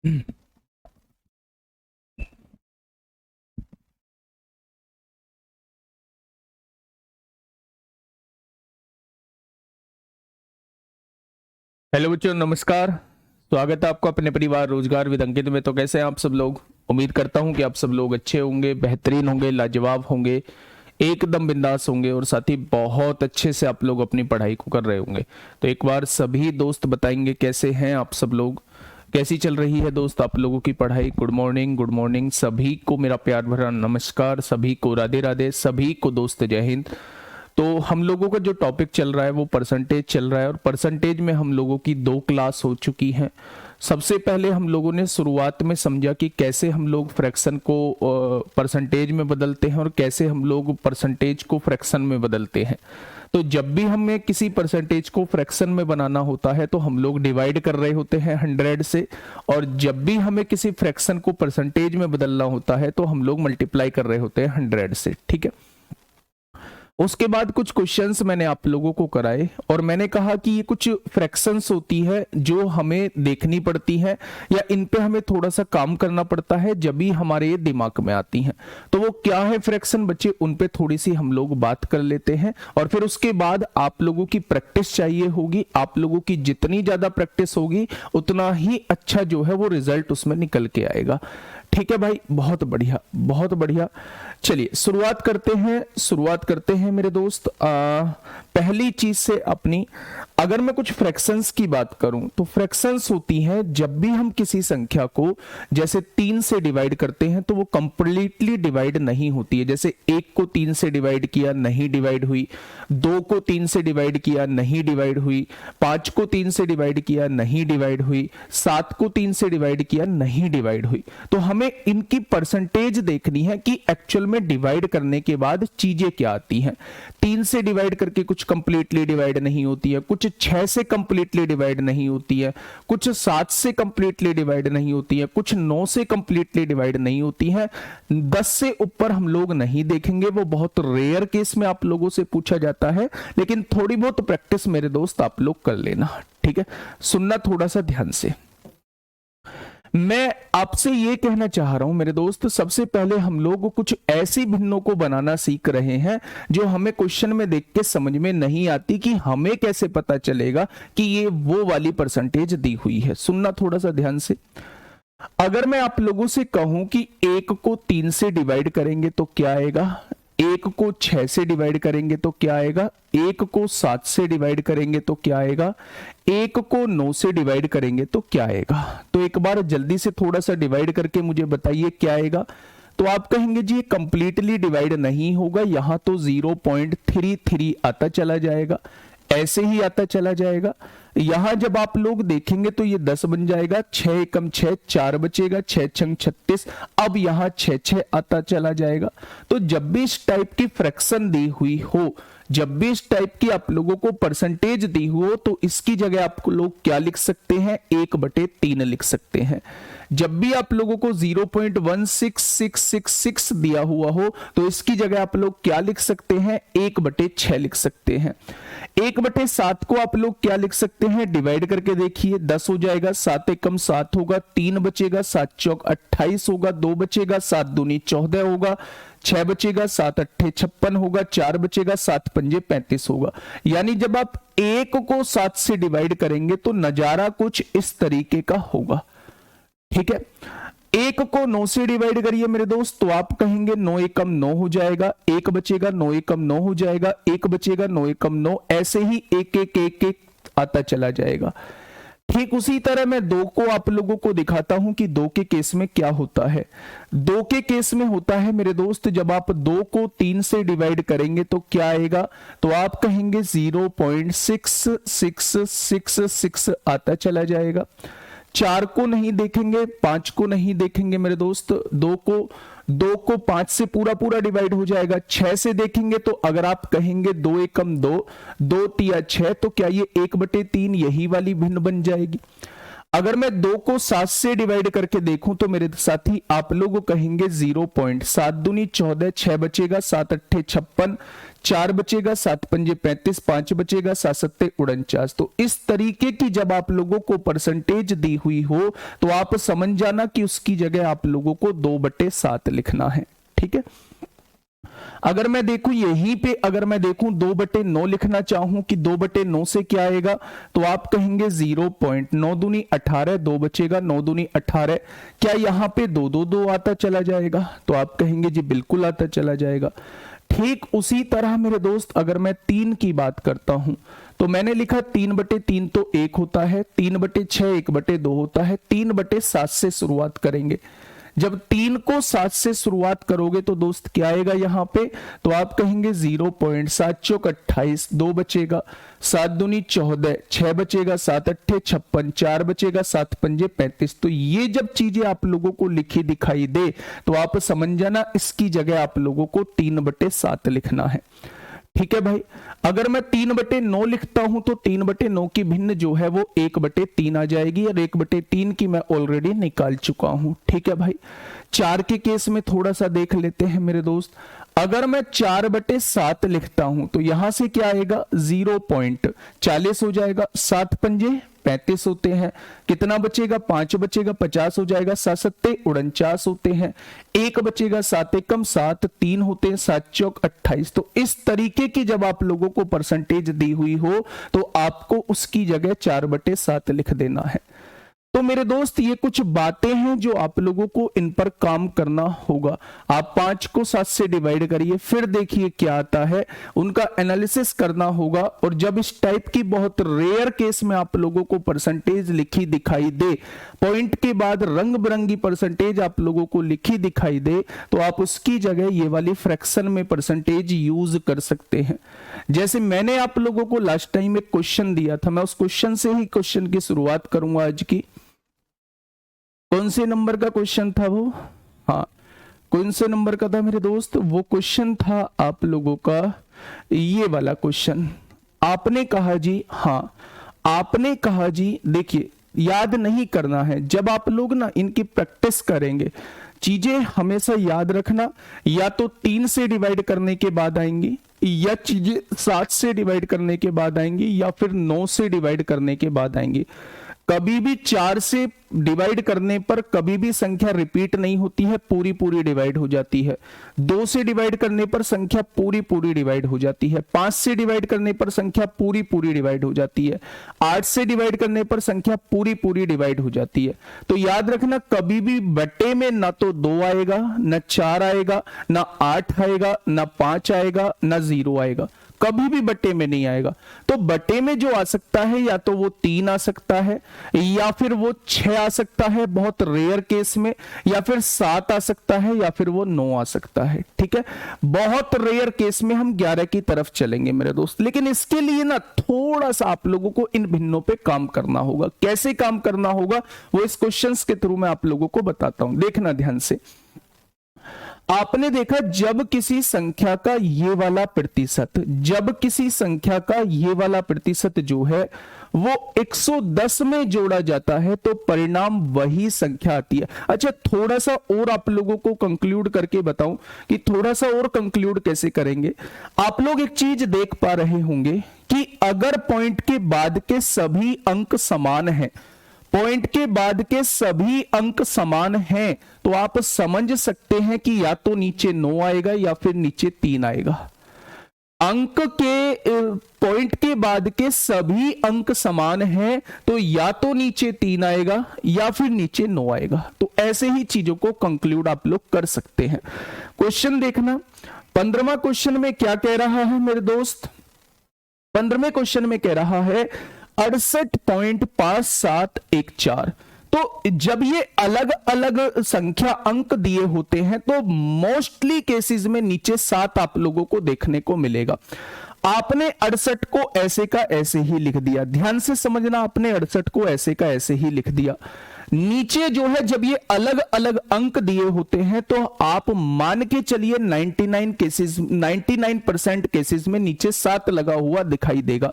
Hello बच्चों, नमस्कार। स्वागत है आपको अपने परिवार रोजगार विद अंकित में। तो कैसे हैं आप सब लोग? उम्मीद करता हूं कि आप सब लोग अच्छे होंगे, बेहतरीन होंगे, लाजवाब होंगे, एकदम बिंदास होंगे और साथ ही बहुत अच्छे से आप लोग अपनी पढ़ाई को कर रहे होंगे। तो एक बार सभी दोस्त बताएंगे कैसे हैं आप सब लोग, कैसी चल रही है दोस्त आप लोगों की पढ़ाई। Good morning, good morning. सभी को मेरा प्यार भरा नमस्कार, सभी को राधे राधे, सभी को दोस्त जय हिंद। तो हम लोगों का जो टॉपिक चल रहा है वो परसेंटेज चल रहा है और परसेंटेज में हम लोगों की 2 क्लास हो चुकी हैं। सबसे पहले हम लोगों ने शुरुआत में समझा कि कैसे हम लोग फ्रैक्शन को परसेंटेज में बदलते हैं और कैसे हम लोग परसेंटेज को फ्रैक्शन में बदलते हैं। तो जब भी हमें किसी परसेंटेज को फ्रैक्शन में बनाना होता है तो हम लोग डिवाइड कर रहे होते हैं 100 से, और जब भी हमें किसी फ्रैक्शन को परसेंटेज में बदलना होता है तो हम लोग मल्टीप्लाई कर रहे होते हैं 100 से। ठीक है। उसके बाद कुछ क्वेश्चंस मैंने आप लोगों को कराए और मैंने कहा कि ये कुछ फ्रैक्शंस होती है जो हमें देखनी पड़ती है या इन पे हमें थोड़ा सा काम करना पड़ता है जब भी हमारे ये दिमाग में आती हैं। तो वो क्या है फ्रैक्शन बच्चे, उन पे थोड़ी सी हम लोग बात कर लेते हैं और फिर उसके बाद आप लोगों की प्रैक्टिस चाहिए होगी। आप लोगों की जितनी ज्यादा प्रैक्टिस होगी उतना ही अच्छा जो है वो रिजल्ट उसमें निकल के आएगा। ठीक है भाई, बहुत बढ़िया, बहुत बढ़िया। चलिए शुरुआत करते हैं मेरे दोस्त। पहली चीज से अपनी, अगर मैं कुछ फ्रैक्शंस की बात करूं तो फ्रैक्शंस होती हैं जब भी हम किसी संख्या को जैसे 3 से डिवाइड करते हैं तो वो कंप्लीटली डिवाइड नहीं होती है। जैसे 1 को 3 से डिवाइड किया, नहीं डिवाइड हुई। 2 को 3 से डिवाइड किया, नहीं डिवाइड हुई। 5 को 3 से डिवाइड किया, नहीं डिवाइड हुई। 7 को 3 से डिवाइड किया, नहीं डिवाइड हुई। तो हमें इनकी परसेंटेज देखनी है कि एक्चुअल में डिवाइड करने के बाद चीजें क्या आती हैं। 3 से डिवाइड करके कुछ कंप्लीटली डिवाइड नहीं होती है, कुछ 6 से कंप्लीटली डिवाइड नहीं होती है, कुछ 7 से कंप्लीटली डिवाइड नहीं होती है, कुछ 9 से कंप्लीटली डिवाइड नहीं होती है। 10 से ऊपर हम लोग नहीं देखेंगे, वो बहुत रेयर केस में आप लोगों से पूछा जाता है, लेकिन थोड़ी बहुत प्रैक्टिस मेरे दोस्त आप लोग कर लेना। ठीक है, सुनना थोड़ा सा ध्यान से। मैं आपसे ये कहना चाह रहा हूं मेरे दोस्त, सबसे पहले हम लोग कुछ ऐसी भिन्नों को बनाना सीख रहे हैं जो हमें क्वेश्चन में देख के समझ में नहीं आती कि हमें कैसे पता चलेगा कि ये वो वाली परसेंटेज दी हुई है। सुनना थोड़ा सा ध्यान से। अगर मैं आप लोगों से कहूं कि 1 को 3 से डिवाइड करेंगे तो क्या आएगा, 1 को 6 से डिवाइड करेंगे तो क्या आएगा, 1 को 7 से डिवाइड करेंगे तो क्या आएगा, 1 को 9 से डिवाइड करेंगे तो क्या आएगा। तो एक बार जल्दी से थोड़ा सा डिवाइड करके मुझे बताइए क्या आएगा। तो आप कहेंगे जी ये कंप्लीटली डिवाइड नहीं होगा, यहां तो 0.33 आता चला जाएगा, ऐसे ही आता चला जाएगा। यहां जब आप लोग देखेंगे तो ये 10 बन जाएगा, 6 एकम 6, 4 बचेगा, 6 छंग 36। अब यहां 6 आता चला जाएगा। तो जब भी इस टाइप की फ्रैक्शन दी हुई हो, जब भी इस टाइप की आप लोगों को परसेंटेज दी हो, तो इसकी जगह आप लोग क्या लिख सकते हैं, 1/3 लिख सकते हैं। जब भी आप लोगों को 0.16666 दिया हुआ हो तो इसकी जगह आप लोग क्या लिख सकते हैं, 1/6 लिख सकते हैं। 1/7 को आप लोग क्या लिख सकते हैं, डिवाइड करके देखिए, 10 हो जाएगा, 7 एकम 7 होगा, 3 बचेगा, 7 चौक 28 होगा, 2 बचेगा, 7 दूनी 14 होगा, 6 बचेगा, 7 अट्ठे 56 होगा, 4 बचेगा, 7 पंजे 35 होगा। यानी जब आप 1 को 7 से डिवाइड करेंगे तो नजारा कुछ इस तरीके का होगा। ठीक है, 1 को 9 से डिवाइड करिए मेरे दोस्त, तो आप कहेंगे 9 एकम 9 हो जाएगा, 1 बचेगा, 9 एकम 9 हो जाएगा, 1 बचेगा, 9 एकम 9, ऐसे ही 1 1 1 1 आता चला जाएगा। ठीक उसी तरह मैं 2 को आप लोगों को दिखाता हूं कि 2 के केस में क्या होता है। 2 के केस में होता है मेरे दोस्त, जब आप 2 को 3 से डिवाइड करेंगे तो क्या आएगा, तो आप कहेंगे 0.6666 आता चला जाएगा। 4 को नहीं देखेंगे, 5 को नहीं देखेंगे मेरे दोस्त, 2 को 5 से पूरा डिवाइड हो जाएगा। 6 से देखेंगे तो अगर आप कहेंगे 2 एकम 2, 2 तिया 6, तो क्या ये 1/3 यही वाली भिन्न बन जाएगी। अगर मैं 2 को 7 से डिवाइड करके देखूं तो मेरे साथी आप लोग कहेंगे 0.7 दूनी 14, 6 बचेगा, 7 अट्ठे 56, 4 बचेगा, 7 पंजे 35, 5 बचेगा, 7 सत्ते 49। तो इस तरीके की जब आप लोगों को परसेंटेज दी हुई हो तो आप समझ जाना कि उसकी जगह आप लोगों को 2/7 लिखना है। ठीक है, अगर मैं देखूं यहीं पे, अगर मैं देखूं 2/9 लिखना चाहूं कि 2/9 से क्या आएगा, तो आप कहेंगे 0.9 दूनी 18, 2 बचेगा, 9 दूनी 18। क्या यहां पे 2 2 2 आता चला जाएगा, तो आप कहेंगे जी बिल्कुल आता चला जाएगा। ठीक उसी तरह मेरे दोस्त अगर मैं 3 की बात करता हूं तो मैंने लिखा 3/3 तो 1 होता है, 3/6 1/2 होता है, 3/7 से शुरुआत करेंगे। जब 3 को 7 से शुरुआत करोगे तो दोस्त क्या आएगा यहां पे, तो आप कहेंगे 0.7 चौक 28, 2 बचेगा, 7 दूनी 14, 6 बचेगा, 7 अट्ठे 56, 4 बचेगा, 7 पंजे 35। तो ये जब चीजें आप लोगों को लिखी दिखाई दे तो आप समझ जाना इसकी जगह आप लोगों को 3/7 लिखना है। ठीक है भाई, अगर मैं 3/9 लिखता हूं तो 3/9 की भिन्न जो है वो 1/3 आ जाएगी, और 1/3 की मैं ऑलरेडी निकाल चुका हूं। ठीक है भाई, 4 के केस में थोड़ा सा देख लेते हैं मेरे दोस्त। अगर मैं 4/7 लिखता हूं तो यहां से क्या आएगा, 0.40 हो जाएगा, 7 पंजे 35 होते हैं, कितना बचेगा, 5 बचेगा, 50 हो जाएगा, 7 सत्ते 49 होते हैं, 1 बचेगा, 7 एकम 7, 3 होते हैं, 7 चौक 28। तो इस तरीके की जब आप लोगों को परसेंटेज दी हुई हो तो आपको उसकी जगह 4/7 लिख देना है। तो मेरे दोस्त ये कुछ बातें हैं जो आप लोगों को इन पर काम करना होगा। आप 5 को 7 से डिवाइड करिए, फिर देखिए क्या आता है, उनका एनालिसिस करना होगा। और जब इस टाइप की बहुत रेयर केस में आप लोगों को परसेंटेज लिखी दिखाई दे, पॉइंट के बाद रंग बिरंगी परसेंटेज आप लोगों को लिखी दिखाई दे, तो आप उसकी जगह ये वाली फ्रैक्शन में परसेंटेज यूज कर सकते हैं। जैसे मैंने आप लोगों को लास्ट टाइम एक क्वेश्चन दिया था, मैं उस क्वेश्चन से ही क्वेश्चन की शुरुआत करूंगा आज की। कौन से नंबर का क्वेश्चन था वो, हाँ कौन से नंबर का था मेरे दोस्त, वो क्वेश्चन था आप लोगों का ये वाला क्वेश्चन। आपने कहा जी, हाँ आपने कहा जी, देखिए याद नहीं करना है, जब आप लोग ना इनकी प्रैक्टिस करेंगे चीजें हमेशा याद रखना, या तो 3 से डिवाइड करने के बाद आएंगी, या चीजें 7 से डिवाइड करने के बाद आएंगी, या फिर 9 से डिवाइड करने के बाद आएंगी। कभी भी 4 से डिवाइड करने पर कभी भी संख्या रिपीट नहीं होती है, पूरी पूरी डिवाइड हो जाती है। 2 से डिवाइड करने पर संख्या पूरी पूरी डिवाइड हो जाती है। 5 से डिवाइड करने पर संख्या पूरी पूरी डिवाइड हो जाती है। 8 से डिवाइड करने पर संख्या पूरी पूरी डिवाइड हो जाती है। तो याद रखना, कभी भी बटे में ना तो 2 आएगा, ना 4 आएगा, ना 8 आएगा, ना 5 आएगा, ना 0 आएगा, कभी भी बटे में नहीं आएगा। तो बटे में जो आ सकता है या तो वो 3 आ सकता है, या फिर वो 6 आ सकता है बहुत रेयर केस में, या फिर 7 आ सकता है, या फिर वो 9 आ सकता है। ठीक है, बहुत रेयर केस में हम 11 की तरफ चलेंगे मेरे दोस्त। लेकिन इसके लिए ना थोड़ा सा आप लोगों को इन भिन्नों पे काम करना होगा। कैसे काम करना होगा वो इस क्वेश्चंस के थ्रू मैं आप लोगों को बताता हूं, देखना ध्यान से। आपने देखा जब किसी संख्या का ये वाला प्रतिशत, जब किसी संख्या का ये वाला प्रतिशत जो है वो 110 में जोड़ा जाता है तो परिणाम वही संख्या आती है। अच्छा, थोड़ा सा और आप लोगों को कंक्लूड करके बताऊं कि थोड़ा सा और कंक्लूड कैसे करेंगे। आप लोग एक चीज देख पा रहे होंगे कि अगर पॉइंट के बाद के सभी अंक समान हैं, पॉइंट के बाद के सभी अंक समान हैं, तो आप समझ सकते हैं कि या तो नीचे 9 आएगा या फिर नीचे 3 आएगा। अंक के पॉइंट के बाद के सभी अंक समान हैं तो या तो नीचे 3 आएगा या फिर नीचे 9 आएगा। तो ऐसे ही चीजों को कंक्लूड आप लोग कर सकते हैं। क्वेश्चन देखना, 15वां क्वेश्चन में क्या कह रहा है मेरे दोस्त। 15वें क्वेश्चन में कह रहा है 68.5714। तो जब ये अलग अलग संख्या अंक दिए होते हैं तो मोस्टली केसेस में नीचे 7 आप लोगों को देखने को मिलेगा। आपने 68 को ऐसे का ऐसे ही लिख दिया, ध्यान से समझना, आपने 68 को ऐसे का ऐसे ही लिख दिया। नीचे जो है जब ये अलग अलग अंक दिए होते हैं तो आप मान के चलिए 99% केसेस में नीचे 7 लगा हुआ दिखाई देगा।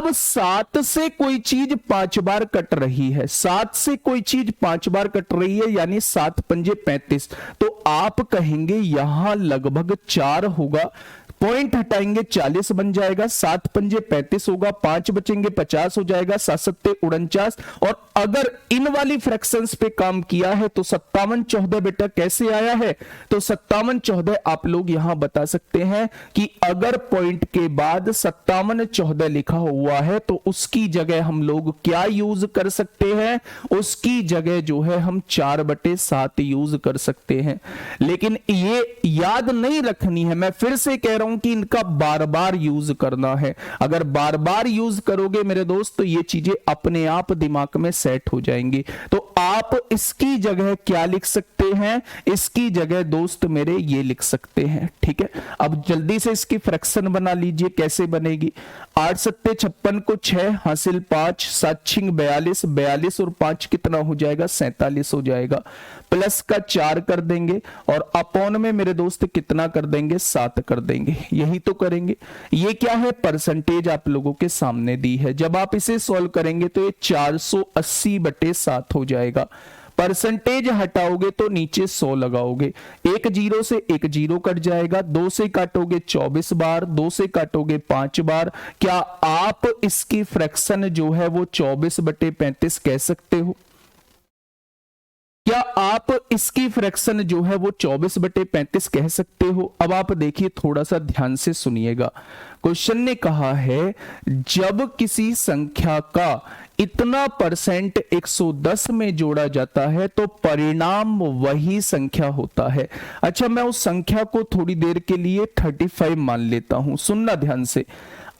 अब 7 से कोई चीज 5 बार कट रही है, 7 से कोई चीज 5 बार कट रही है, यानी 7 पंजे 35, तो आप कहेंगे यहां लगभग 4 होगा, पॉइंट हटाएंगे 40 बन जाएगा, 7 पंजे 35 होगा, 5 बचेंगे 50 हो जाएगा, 7 सत्ते 49। और अगर इन वाली फ्रैक्शंस पे काम किया है तो 5714 बेटा कैसे आया है, तो 5714 आप लोग यहां बता सकते हैं कि अगर पॉइंट के बाद 5714 लिखा हुआ है तो उसकी जगह हम लोग क्या यूज कर सकते हैं, उसकी जगह जो है हम 4/7 यूज कर सकते हैं। लेकिन ये याद नहीं रखनी है, मैं फिर से कह रहा हूं कि इनका बार बार यूज करना है। अगर बार बार यूज करोगे मेरे दोस्त तो ये चीजें अपने आप दिमाग में सेट हो जाएंगी। तो आप इसकी जगह क्या लिख सकते हैं, इसकी जगह दोस्त मेरे ये लिख सकते हैं। ठीक है, अब जल्दी से इसकी फ्रैक्शन बना लीजिए, कैसे बनेगी। 8 सत्ते 56 को 6 हासिल 5, 7 छिंग 42, 42 और 5 कितना हो जाएगा, 47 हो जाएगा। प्लस का 4 कर देंगे और अपॉन में मेरे दोस्त कितना कर देंगे, 7 कर देंगे। यही तो करेंगे। ये क्या है, परसेंटेज आप लोगों के सामने दी है। जब आप इसे सॉल्व करेंगे तो ये 480/7 हो जाएगा। परसेंटेज हटाओगे तो नीचे 100 लगाओगे, एक जीरो से एक जीरो कट जाएगा, 2 से काटोगे 24 बार, 2 से काटोगे 5 बार। क्या आप इसकी फ्रैक्शन जो है वो 24/35 कह सकते हो? क्या आप इसकी फ्रैक्शन जो है वो 24/35 कह सकते हो? अब आप देखिए, थोड़ा सा ध्यान से सुनिएगा। क्वेश्चन ने कहा है जब किसी संख्या का इतना परसेंट 110 में जोड़ा जाता है तो परिणाम वही संख्या होता है। अच्छा, मैं उस संख्या को थोड़ी देर के लिए 35 मान लेता हूं, सुनना ध्यान से।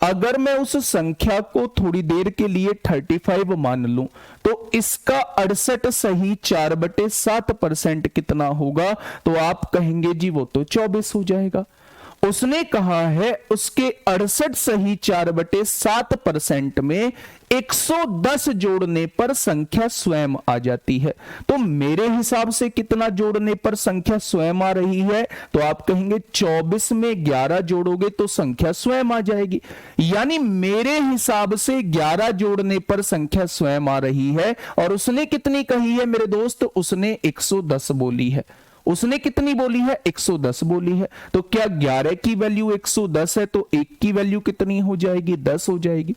अगर मैं उस संख्या को थोड़ी देर के लिए 35 मान लूं तो इसका 68 सही 4/7% कितना होगा, तो आप कहेंगे जी वो तो 24 हो जाएगा। उसने कहा है उसके 68 सही 4/7% में 110 जोड़ने पर संख्या स्वयं आ जाती है। तो मेरे हिसाब से कितना जोड़ने पर संख्या स्वयं आ रही है, तो आप कहेंगे 24 में 11 जोड़ोगे तो संख्या स्वयं आ जाएगी। यानी मेरे हिसाब से 11 जोड़ने पर संख्या स्वयं आ रही है। और उसने कितनी कही है मेरे दोस्त, उसने 110 बोली है। उसने कितनी बोली है, 110 बोली है। तो क्या 11 की वैल्यू 110 है तो 1 की वैल्यू कितनी हो जाएगी, 10 हो जाएगी।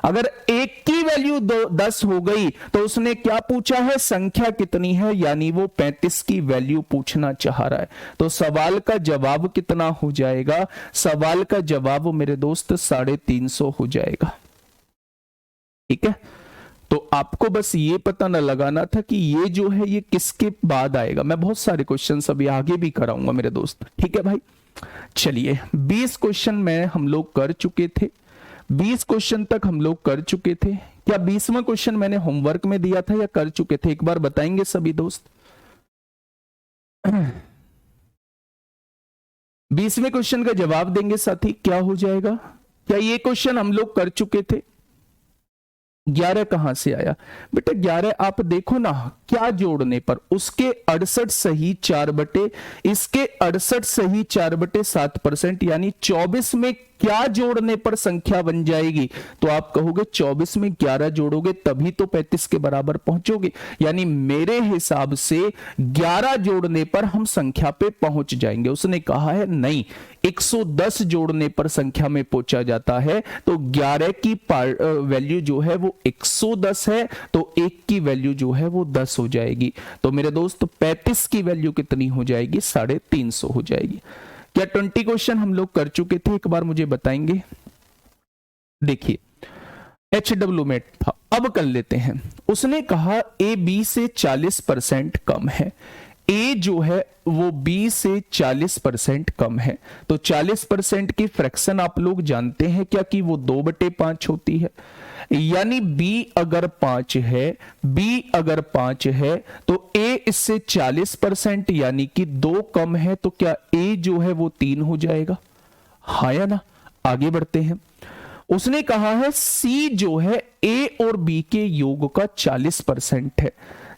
अगर 1 की वैल्यू 10 हो गई तो उसने क्या पूछा है, संख्या कितनी है, यानी वो 35 की वैल्यू पूछना चाह रहा है। तो सवाल का जवाब कितना हो जाएगा, सवाल का जवाब मेरे दोस्त 350 हो जाएगा। ठीक है, तो आपको बस ये पता न लगाना था कि ये जो है ये किसके बाद आएगा। मैं बहुत सारे क्वेश्चंस अभी आगे भी कराऊंगा मेरे दोस्त। ठीक है भाई, चलिए 20 क्वेश्चन में हम लोग कर चुके थे, 20 क्वेश्चन तक हम लोग कर चुके थे। क्या 20वां क्वेश्चन मैंने होमवर्क में दिया था या कर चुके थे, एक बार बताएंगे सभी दोस्त। 20वें क्वेश्चन का जवाब देंगे साथी, क्या हो जाएगा। क्या ये क्वेश्चन हम लोग कर चुके थे। 11 कहां से आया बेटा, 11 आप देखो ना, क्या जोड़ने पर उसके 68 सही 4 इसके 68 सही 4/7%, यानी 24 में क्या जोड़ने पर संख्या बन जाएगी, तो आप कहोगे 24 में 11 जोड़ोगे तभी तो 35 के बराबर पहुंचोगे। यानी मेरे हिसाब से 11 जोड़ने पर हम संख्या पे पहुंच जाएंगे। उसने कहा है नहीं, 110 जोड़ने पर संख्या में पहुंचा जाता है। तो 11 की वैल्यू जो है वो 110 है, तो 1 की वैल्यू जो है वो 10 हो जाएगी। तो मेरे दोस्त 35 की वैल्यू कितनी हो जाएगी, 350 हो जाएगी। क्या 20 क्वेश्चन हम लोग कर चुके थे, एक बार मुझे बताएंगे। देखिए HW में था, अब कर लेते हैं। उसने कहा A B से 40% कम है, A जो है वो B से 40% कम है। तो 40% की फ्रैक्शन आप लोग जानते हैं क्या कि वो 2/5 होती है। यानी B अगर 5 है, B अगर 5 है तो A इससे 40% यानी कि 2 कम है, तो क्या A जो है वो 3 हो जाएगा, हाँ या ना। आगे बढ़ते हैं। उसने कहा है C जो है A और B के योग का 40% है।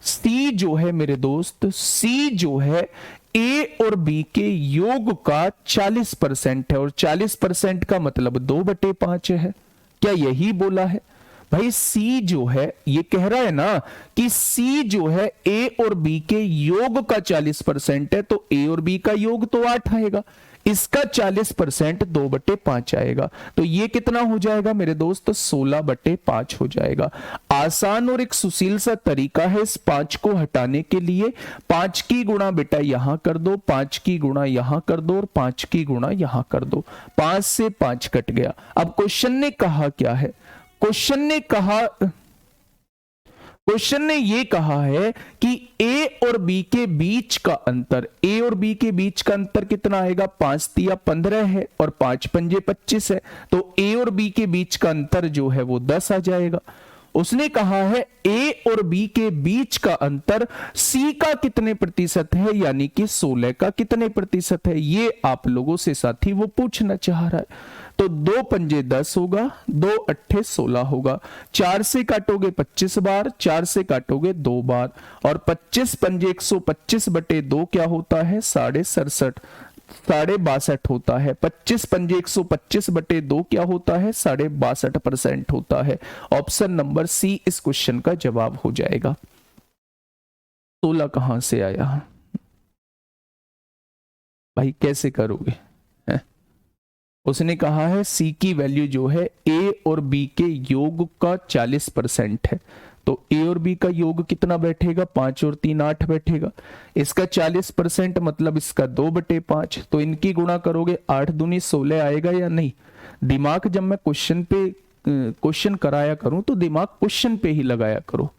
C जो है मेरे दोस्त, C जो है A और B के योग का 40% है, और 40% का मतलब 2/5 है। क्या यही बोला है? भाई सी जो है ये कह रहा है ना कि सी जो है ए और बी के योग का 40% है, तो ए और बी का योग तो 8 आएगा, इसका 40% 2/5 आएगा, तो ये कितना हो जाएगा मेरे दोस्त? 16/5 हो जाएगा। आसान और एक सुशील सा तरीका है इस 5 को हटाने के लिए। 5 की गुणा बेटा यहां कर दो, 5 की गुणा यहां कर दो और 5 की गुणा यहां कर दो। 5 से 5 कट गया। अब क्वेश्चन ने कहा क्या है? क्वेश्चन ने ये कहा है कि ए और बी के बीच का अंतर, ए और बी के बीच का अंतर कितना आएगा? 5 तिया 15 है और 5 पंजे 25 है, तो ए और बी के बीच का अंतर जो है वो 10 आ जाएगा। उसने कहा है ए और बी के बीच का अंतर सी का कितने प्रतिशत है, यानी कि 16 का कितने प्रतिशत है, ये आप लोगों से साथी वो पूछना चाह रहा है। तो 2 पंजे 10 होगा, 2 अट्ठे 16 होगा, 4 से काटोगे 25 बार, 4 से काटोगे 2 बार, और 25 पंजे 125/2 क्या होता है? 67.5 62 होता है। 25 पंजे 125/2 क्या होता है? 62.5% होता है। ऑप्शन नंबर सी इस क्वेश्चन का जवाब हो जाएगा। 16 कहां से आया भाई, कैसे करोगे? उसने कहा है सी की वैल्यू जो है ए और बी के योग का 40% है, तो ए और बी का योग कितना बैठेगा? 5 और 3 8 बैठेगा। इसका 40% मतलब इसका 2/5, तो इनकी गुणा करोगे 8 दूनी 16 आएगा या नहीं? दिमाग जब मैं क्वेश्चन कराया करूं तो दिमाग क्वेश्चन पे ही लगाया करो।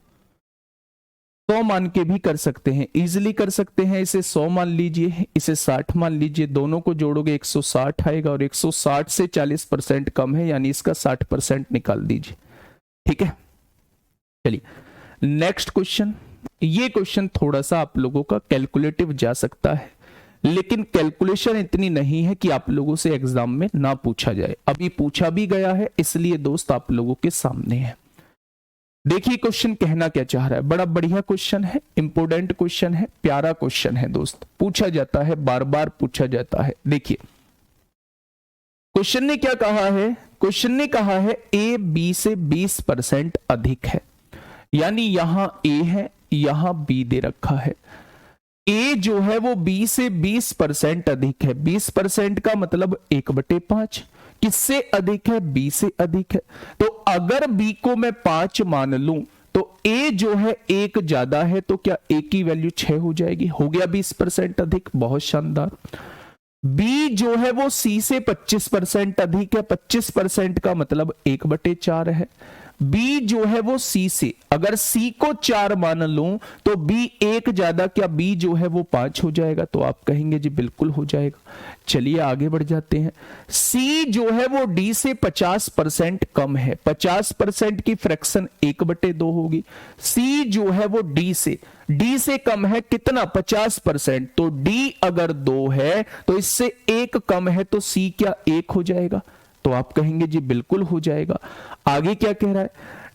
100 मान के भी कर सकते हैं, इजिली कर सकते हैं। इसे 100 मान लीजिए, इसे 60 मान लीजिए, दोनों को जोड़ोगे 160 आएगा, और 160 से 40% कम है, यानी इसका 60% निकाल दीजिए। ठीक है, चलिए नेक्स्ट क्वेश्चन। ये क्वेश्चन थोड़ा सा आप लोगों का कैलकुलेटिव जा सकता है, लेकिन कैलकुलेशन इतनी नहीं है कि आप लोगों से एग्जाम में ना पूछा जाए। अभी पूछा भी गया है, इसलिए दोस्त आप लोगों के सामने है। देखिए क्वेश्चन कहना क्या चाह रहा है। बड़ा बढ़िया क्वेश्चन है, इंपोर्टेंट क्वेश्चन है, प्यारा क्वेश्चन है दोस्त, पूछा जाता है, बार बार पूछा जाता है। देखिए क्वेश्चन ने क्या कहा है? क्वेश्चन ने कहा है ए बी से 20% अधिक है, यानी यहां ए है, यहां बी दे रखा है। ए जो है वो बी से 20% अधिक है। 20% का मतलब 1/5। किससे अधिक है? बी से अधिक है। तो अगर बी को मैं 5 मान लूं तो ए जो है 1 ज्यादा है, तो क्या ए की वैल्यू 6 हो जाएगी? हो गया 20% अधिक, बहुत शानदार। बी जो है वो सी से 25% अधिक है। 25% का मतलब 1/4 है। बी जो है वो सी से, अगर सी को 4 मान लूं तो बी 1 ज्यादा, क्या बी जो है वो 5 हो जाएगा? तो आप कहेंगे जी बिल्कुल हो जाएगा। चलिए आगे बढ़ जाते हैं। सी जो है वो डी से 50% कम है। 50% की फ्रैक्शन 1/2 होगी। सी जो है वो डी से कम है, कितना? 50%। तो डी अगर 2 है तो इससे 1 कम है, तो सी क्या 1 हो जाएगा? तो आप कहेंगे जी बिल्कुल हो जाएगा। आगे क्या कह रहा है?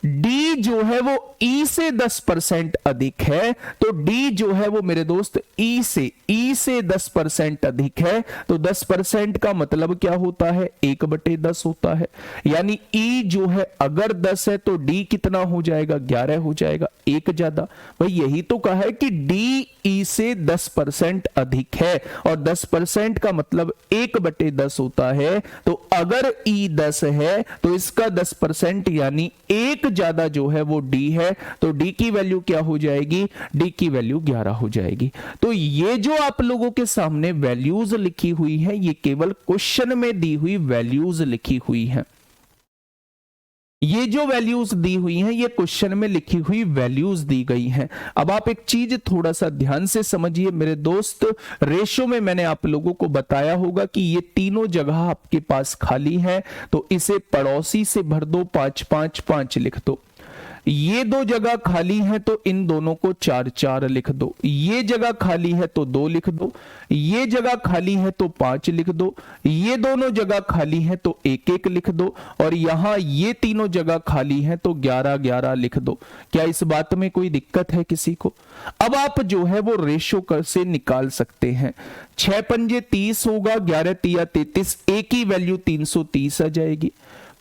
डी जो है वो ई से 10% अधिक है, तो डी जो है वो मेरे दोस्त ई से 10% अधिक है। तो 10% का मतलब क्या होता है? 1/10 होता है। यानी ई जो है अगर 10 है तो डी कितना हो जाएगा? 11 हो जाएगा, 1 ज्यादा। भाई यही तो कहा है कि डी ई से 10% अधिक है, और 10% का मतलब 1/10 होता है। तो अगर ई 10 है तो इसका 10% यानी 1 ज्यादा जो है वो डी है, तो डी की वैल्यू क्या हो जाएगी? डी की वैल्यू 11 हो जाएगी। तो ये जो आप लोगों के सामने वैल्यूज लिखी हुई है, ये केवल क्वेश्चन में दी हुई वैल्यूज लिखी हुई है। ये जो वैल्यूज दी हुई हैं, ये क्वेश्चन में लिखी हुई वैल्यूज दी गई हैं। अब आप एक चीज थोड़ा सा ध्यान से समझिए मेरे दोस्त। रेशो में मैंने आप लोगों को बताया होगा कि ये तीनों जगह आपके पास खाली है, तो इसे पड़ोसी से भर दो, 5 5 5 लिख दो। ये 2 जगह खाली है तो इन दोनों को 4 4 लिख दो। ये जगह खाली है तो 2 लिख दो। ये जगह खाली है तो 5 लिख दो। ये दोनों जगह खाली है तो 1 1 लिख दो। और यहां ये तीनों जगह खाली है तो 11 11 लिख दो। क्या इस बात में कोई दिक्कत है किसी को? अब आप जो है वो रेशो से निकाल सकते हैं। 6 पंजे 30 होगा, 11 तिया 33, ए की वैल्यू 330 आ जाएगी।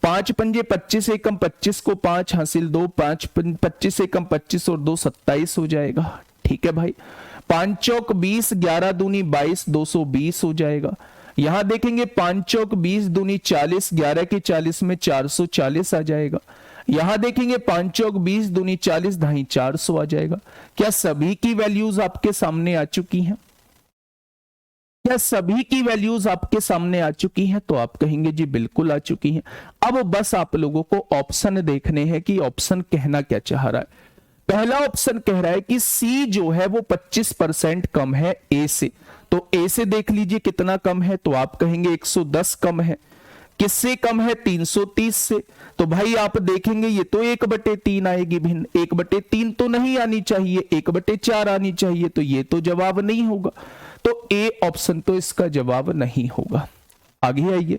5 पंजे 25 एकम 25 को 5 हासिल 2, 5 25 एकम 25 और 2 27 हो जाएगा। ठीक है भाई, 5 चौक 20, 11 दूनी 22, 220 हो जाएगा। यहां देखेंगे 5 चौक 20 दूनी 40, 11 के 40 में 440 आ जाएगा। यहां देखेंगे 5 चौक 20 दूनी 40, ढाई 400 आ जाएगा। क्या सभी की वैल्यूज आपके सामने आ चुकी हैं? क्या सभी की वैल्यूज आपके सामने आ चुकी हैं? तो आप कहेंगे जी बिल्कुल आ चुकी हैं। अब बस आप लोगों को ऑप्शन देखने हैं कि ऑप्शन कहना क्या चाह रहा है। पहला ऑप्शन कह रहा है कि सी जो है वो 25% कम है ए से। तो ए से देख लीजिए कितना कम है, तो आप कहेंगे 110 कम है। किससे कम है? 330 से। तो भाई आप देखेंगे ये तो 1/3 आएगी भिन्न, 1/3 तो नहीं आनी चाहिए, 1/4 आनी चाहिए, तो ये तो जवाब नहीं होगा। तो ए ऑप्शन तो इसका जवाब नहीं होगा। आगे आइए,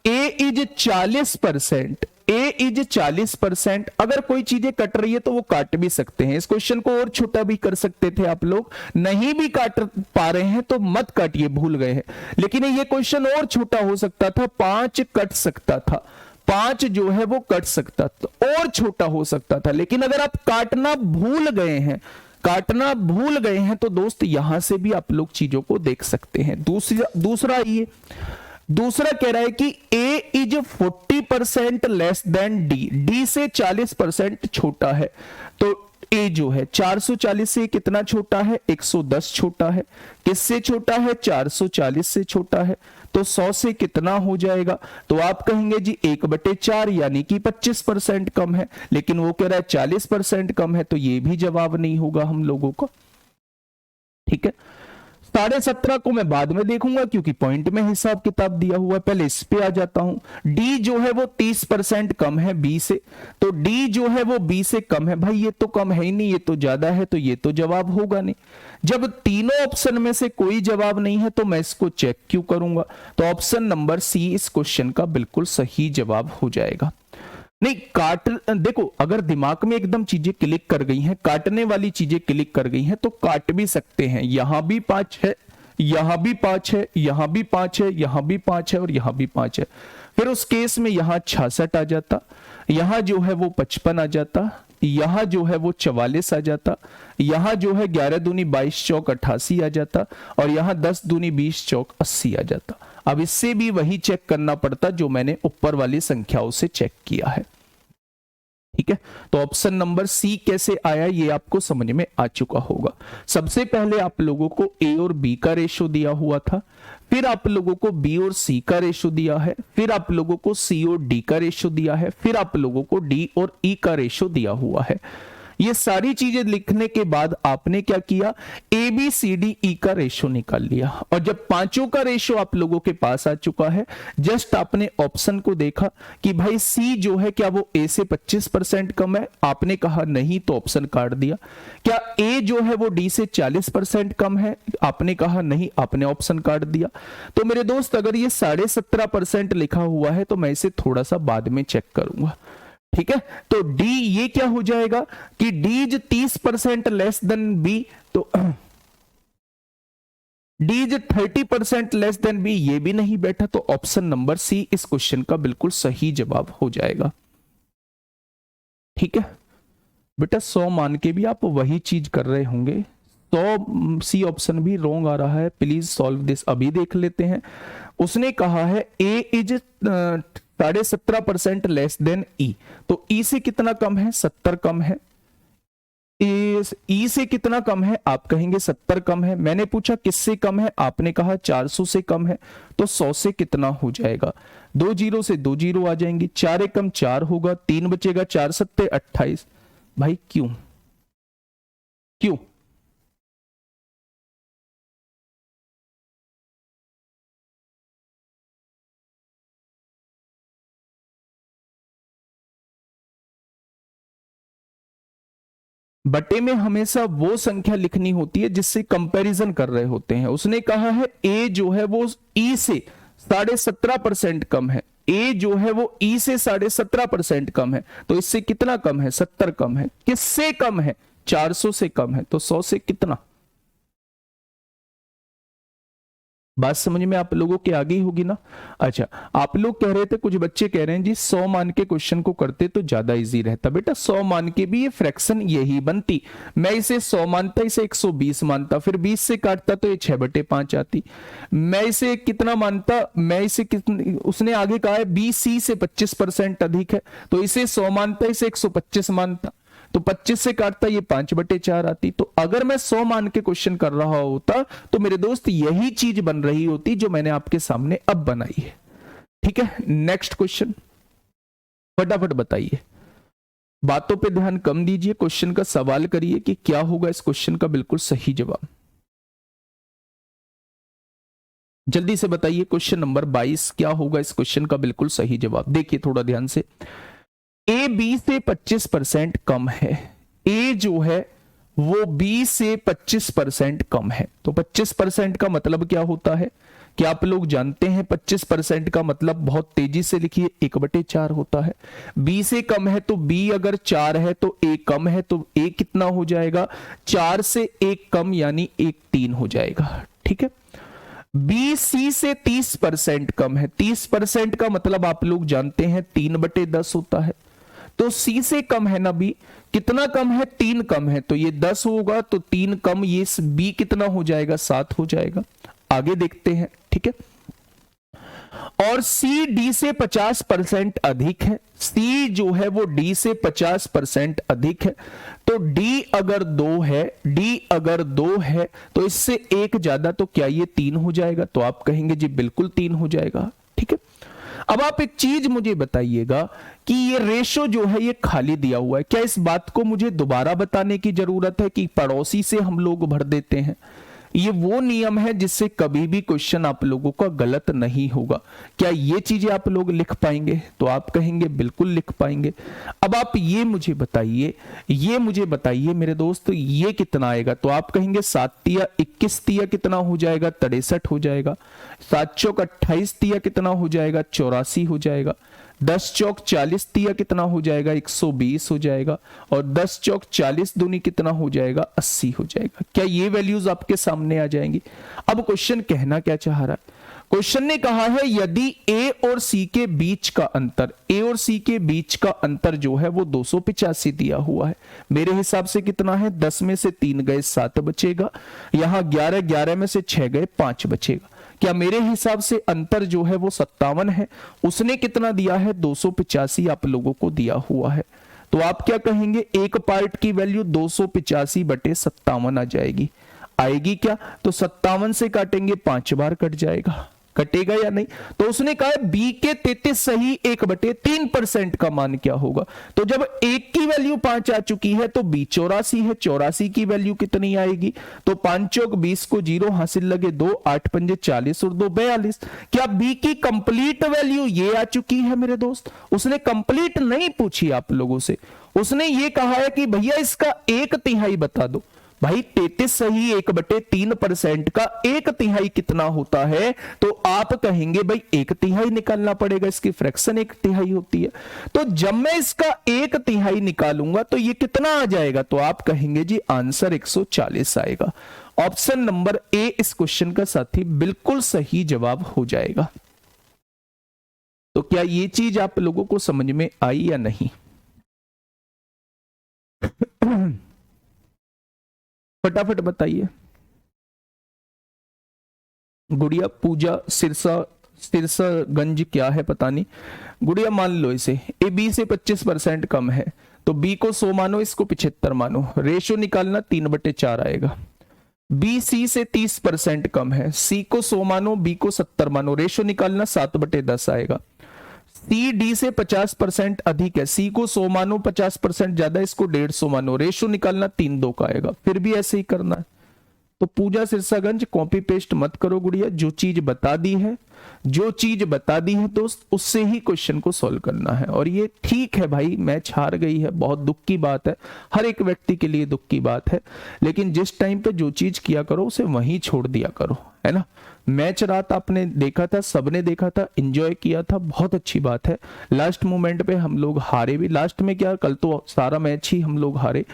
ए इज 40%, ए इज 40%। अगर कोई चीजें कट रही है तो वो काट भी सकते हैं। इस क्वेश्चन को और छोटा भी कर सकते थे आप लोग, नहीं भी काट पा रहे हैं तो मत काटिए, भूल गए हैं। लेकिन ये क्वेश्चन और छोटा हो सकता था, 5 कट सकता था, 5 जो है वो कट सकता था, और छोटा हो सकता था। लेकिन अगर आप काटना भूल गए हैं, काटना भूल गए हैं तो दोस्त यहां से भी आप लोग चीजों को देख सकते हैं। दूसरा कह रहा है कि A is 40% less than D, D से 40% छोटा है। तो ए जो है 440 से कितना छोटा है? 110 छोटा है। किससे छोटा है? 440 से छोटा है। तो 100 से कितना हो जाएगा? तो आप कहेंगे जी 1/4 यानी कि 25% कम है। लेकिन वो कह रहा है 40% कम है, तो ये भी जवाब नहीं होगा हम लोगों का। ठीक है, 17.5 को मैं बाद में देखूंगा क्योंकि पॉइंट में हिसाब किताब दिया हुआ है। पहले इस पे आ जाता हूं। डी जो है वो 30% कम है बी से। तो डी जो है वो बी से कम है। भाई ये तो कम है ही नहीं, ये तो ज्यादा है, तो ये तो जवाब होगा नहीं। जब तीनों ऑप्शन में से कोई जवाब नहीं है तो मैं इसको चेक क्यों करूंगा? तो ऑप्शन नंबर सी इस क्वेश्चन का बिल्कुल सही जवाब हो जाएगा। नहीं काट, देखो अगर दिमाग में एकदम चीजें क्लिक कर गई हैं, काटने वाली चीजें क्लिक कर गई हैं, तो काट भी सकते हैं। यहां भी 5 है, यहां भी 5 है, यहां भी 5 है, यहां भी 5 है और यहां भी 5 है। फिर उस केस में यहां 66 आ जाता, यहां जो है वो 55 आ जाता, यहां जो है वो 44 आ जाता, यहां जो है 11 दूनी 22 चौक 88 आ जाता, और यहां 10 दूनी 20 चौक 80 आ जाता। अब इससे भी वही चेक करना पड़ता जो मैंने ऊपर वाली संख्याओं से चेक किया है। ठीक है, तो ऑप्शन नंबर सी कैसे आया ये आपको समझ में आ चुका होगा। सबसे पहले आप लोगों को ए और बी का रेशो दिया हुआ था, फिर आप लोगों को बी और सी का रेशो दिया है, फिर आप लोगों को सी और डी का रेशो दिया है, फिर आप लोगों को डी और ई का रेशो दिया हुआ है। ये सारी चीजें लिखने के बाद आपने क्या किया? A B C D E का रेशो निकाल लिया। और जब पांचों का रेशो आप लोगों के पास आ चुका है, जस्ट आपने ऑप्शन को देखा कि भाई सी जो है क्या वो ए से 25% कम है? आपने कहा नहीं, तो ऑप्शन काट दिया। क्या ए जो है वो डी से 40% कम है? आपने कहा नहीं, आपने ऑप्शन काट दिया। तो मेरे दोस्त अगर ये 17.5% लिखा हुआ है तो मैं इसे थोड़ा सा बाद में चेक करूंगा। ठीक है, तो डी ये क्या हो जाएगा कि D is 30% less than B, तो D is 30% less than B, ये भी नहीं बैठा, तो ऑप्शन नंबर सी इस क्वेश्चन का बिल्कुल सही जवाब हो जाएगा। ठीक है बेटा, 100 मान के भी आप वही चीज कर रहे होंगे। 100 सी ऑप्शन भी रॉन्ग आ रहा है, प्लीज सॉल्व दिस। अभी देख लेते हैं। उसने कहा है ए इज 17.5% लेस देन ई, तो ई से कितना कम है? 70 कम है। ई से कितना कम है? आप कहेंगे 70 कम है। मैंने पूछा किससे कम है? आपने कहा 400 से कम है। तो 100 से कितना हो जाएगा? 2 जीरो से 2 जीरो आ जाएंगी, 4 एकम 4 होगा, 3 बचेगा, 4 सत्ते 28। भाई क्यों क्यों? बटे में हमेशा वो संख्या लिखनी होती है जिससे कंपैरिजन कर रहे होते हैं। उसने कहा है ए जो है वो ई से 17.5% कम है। ए जो है वो ई से 17.5% कम है, तो इससे कितना कम है? 70 कम है। किससे कम है? 400 से कम है। तो 100 से कितना? बात समझ में आप लोगों के आगे ही होगी ना। अच्छा, आप लोग कह रहे थे, कुछ बच्चे कह रहे हैं जी 100 मान के क्वेश्चन को करते तो ज्यादा इजी रहता। बेटा 100 मान के भी ये फ्रैक्शन यही बनती, मैं इसे 100 मानता, इसे 120 मानता, फिर 20 से काटता तो ये 6/5 आती। मैं इसे कितना मानता, मैं इसे कितने, उसने आगे कहा है BC से 25% अधिक है, तो इसे 100 मानता, इसे 125 मानता, तो 25 से काटता ये 5/4 आती। तो अगर मैं 100 मान के क्वेश्चन कर रहा होता तो मेरे दोस्त यही चीज बन रही होती जो मैंने आपके सामने अब बनाई है। ठीक है, नेक्स्ट क्वेश्चन फटाफट बताइए, बातों पे ध्यान कम दीजिए, क्वेश्चन का सवाल करिए कि क्या होगा इस क्वेश्चन का बिल्कुल सही जवाब। जल्दी से बताइए क्वेश्चन नंबर 22 क्या होगा इस क्वेश्चन का बिल्कुल सही जवाब। देखिए थोड़ा ध्यान से, ए बी से 25% कम है, ए जो है वो बी से 25% कम है। तो 25% का मतलब क्या होता है, क्या आप लोग जानते हैं? 25% का मतलब बहुत तेजी से लिखिए 1/4 होता है। बी से कम है तो बी अगर 4 है तो ए कम है, तो ए कितना हो जाएगा, 4 से 1 कम यानी 1 3 हो जाएगा। ठीक है, बी सी से 30% कम है, 30% का मतलब आप लोग जानते हैं 3/10 होता है। तो सी से कम है ना बी, कितना कम है, 3 कम है, तो ये 10 होगा, तो 3 कम ये बी कितना हो जाएगा, 7 हो जाएगा। आगे देखते हैं। ठीक है, और सी डी से 50% अधिक है, सी जो है वो डी से 50% अधिक है। तो डी अगर 2 है, डी अगर 2 है तो इससे 1 ज्यादा, तो क्या ये 3 हो जाएगा? तो आप कहेंगे जी बिल्कुल 3 हो जाएगा। ठीक है, अब आप एक चीज मुझे बताइएगा कि ये रेशो जो है ये खाली दिया हुआ है, क्या इस बात को मुझे दोबारा बताने की जरूरत है कि पड़ोसी से हम लोग भर देते हैं? ये वो नियम है जिससे कभी भी क्वेश्चन आप लोगों का गलत नहीं होगा। क्या ये चीजें आप लोग लिख पाएंगे? तो आप कहेंगे बिल्कुल लिख पाएंगे। अब आप ये मुझे बताइए मेरे दोस्त, ये कितना आएगा? तो आप कहेंगे 7 तिया 21 तिया कितना हो जाएगा, 63 हो जाएगा। 7 चौक 28 तिया कितना हो जाएगा, 84 हो जाएगा। 10 चौक 40 तिया कितना हो जाएगा, 120 हो जाएगा। और 10 चौक 40 दूनी कितना हो जाएगा, 80 हो जाएगा। क्या ये वैल्यूज आपके सामने आ जाएंगी? अब क्वेश्चन कहना क्या चाह रहा है? क्वेश्चन ने कहा है यदि ए और सी के बीच का अंतर, ए और सी के बीच का अंतर जो है वो 285 दिया हुआ है। मेरे हिसाब से कितना है, 10 में से 3 गए 7 बचेगा, यहां 11 में से 6 गए 5 बचेगा। क्या मेरे हिसाब से अंतर जो है वो 57 है? उसने कितना दिया है, 285 आप लोगों को दिया हुआ है। तो आप क्या कहेंगे, एक पार्ट की वैल्यू 285/57 आ जाएगी। आएगी क्या? तो 57 से काटेंगे 5 बार कट जाएगा, कटेगा या नहीं? तो उसने कहा बी के 33 सही 1/3% का मान क्या होगा? तो जब एक की वैल्यू 5 आ चुकी है तो बी 84 है, 84 की वैल्यू कितनी आएगी? तो 5 चौक 20 को 0 हासिल लगे 2, 8 पंजे 40 और 2 42। क्या बी की कंप्लीट वैल्यू ये आ चुकी है मेरे दोस्त? उसने कंप्लीट नहीं पूछी आप लोगों से, उसने ये कहा है कि भैया इसका 1/3 बता दो। भाई 33 सही 1/3% का 1/3 कितना होता है? तो आप कहेंगे भाई 1/3 निकालना पड़ेगा, इसकी फ्रैक्शन 1/3 होती है। तो जब मैं इसका 1/3 निकालूंगा तो ये कितना आ जाएगा? तो आप कहेंगे जी आंसर 140 आएगा। ऑप्शन नंबर ए इस क्वेश्चन का साथी बिल्कुल सही जवाब हो जाएगा। तो क्या ये चीज आप लोगों को समझ में आई या नहीं? फटाफट बताइए। गुड़िया पूजा सिरसागंज क्या है पता नहीं। गुड़िया मान लो इसे, ए बी से 25% कम है, तो बी को 100 मानो, इसको 75 मानो, रेशो निकालना 3/4 आएगा। बी सी से 30% कम है, सी को 100 मानो, बी को 70 मानो, रेशो निकालना 7/10 आएगा। सी डी से 50% अधिक है, सी को 100 मानो, 50% ज्यादा, इसको 150 मानो, रेशो निकालना 3/2 का आएगा। फिर भी ऐसे ही करना है। तो पूजा सिरसागंज कॉपी पेस्ट मत करो गुड़िया, जो चीज बता दी है दोस्त उससे ही क्वेश्चन को सॉल्व करना है। और ये ठीक है भाई, मैच हार गई है, बहुत दुख की बात है, हर एक व्यक्ति के लिए दुख की बात है, लेकिन जिस टाइम पे जो चीज किया करो उसे वहीं छोड़ दिया करो, है ना। मैच रात आपने देखा था, सबने देखा था, एंजॉय किया था, बहुत अच्छी बात है। लास्ट मोमेंट पे हम लोग हारे भी, लास्ट में क्या, कल तो सारा मैच ही हम लोग हारे।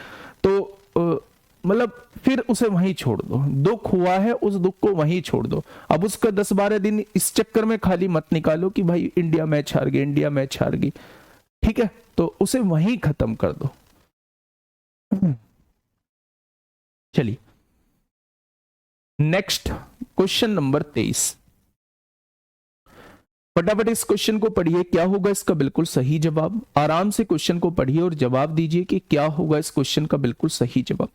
तो मतलब फिर उसे वहीं छोड़ दो। दुख हुआ है, उस दुख को वहीं छोड़ दो। अब उसका 10-12 दिन इस चक्कर में खाली मत निकालो कि भाई इंडिया मैच हार गई, इंडिया मैच हार गई, ठीक है, तो उसे वहीं खत्म कर दो। चलिए नेक्स्ट क्वेश्चन नंबर 23। फटाफट इस क्वेश्चन को पढ़िए, क्या होगा इसका बिल्कुल सही जवाब। आराम से क्वेश्चन को पढ़िए और जवाब दीजिए कि क्या होगा इस क्वेश्चन का बिल्कुल सही जवाब।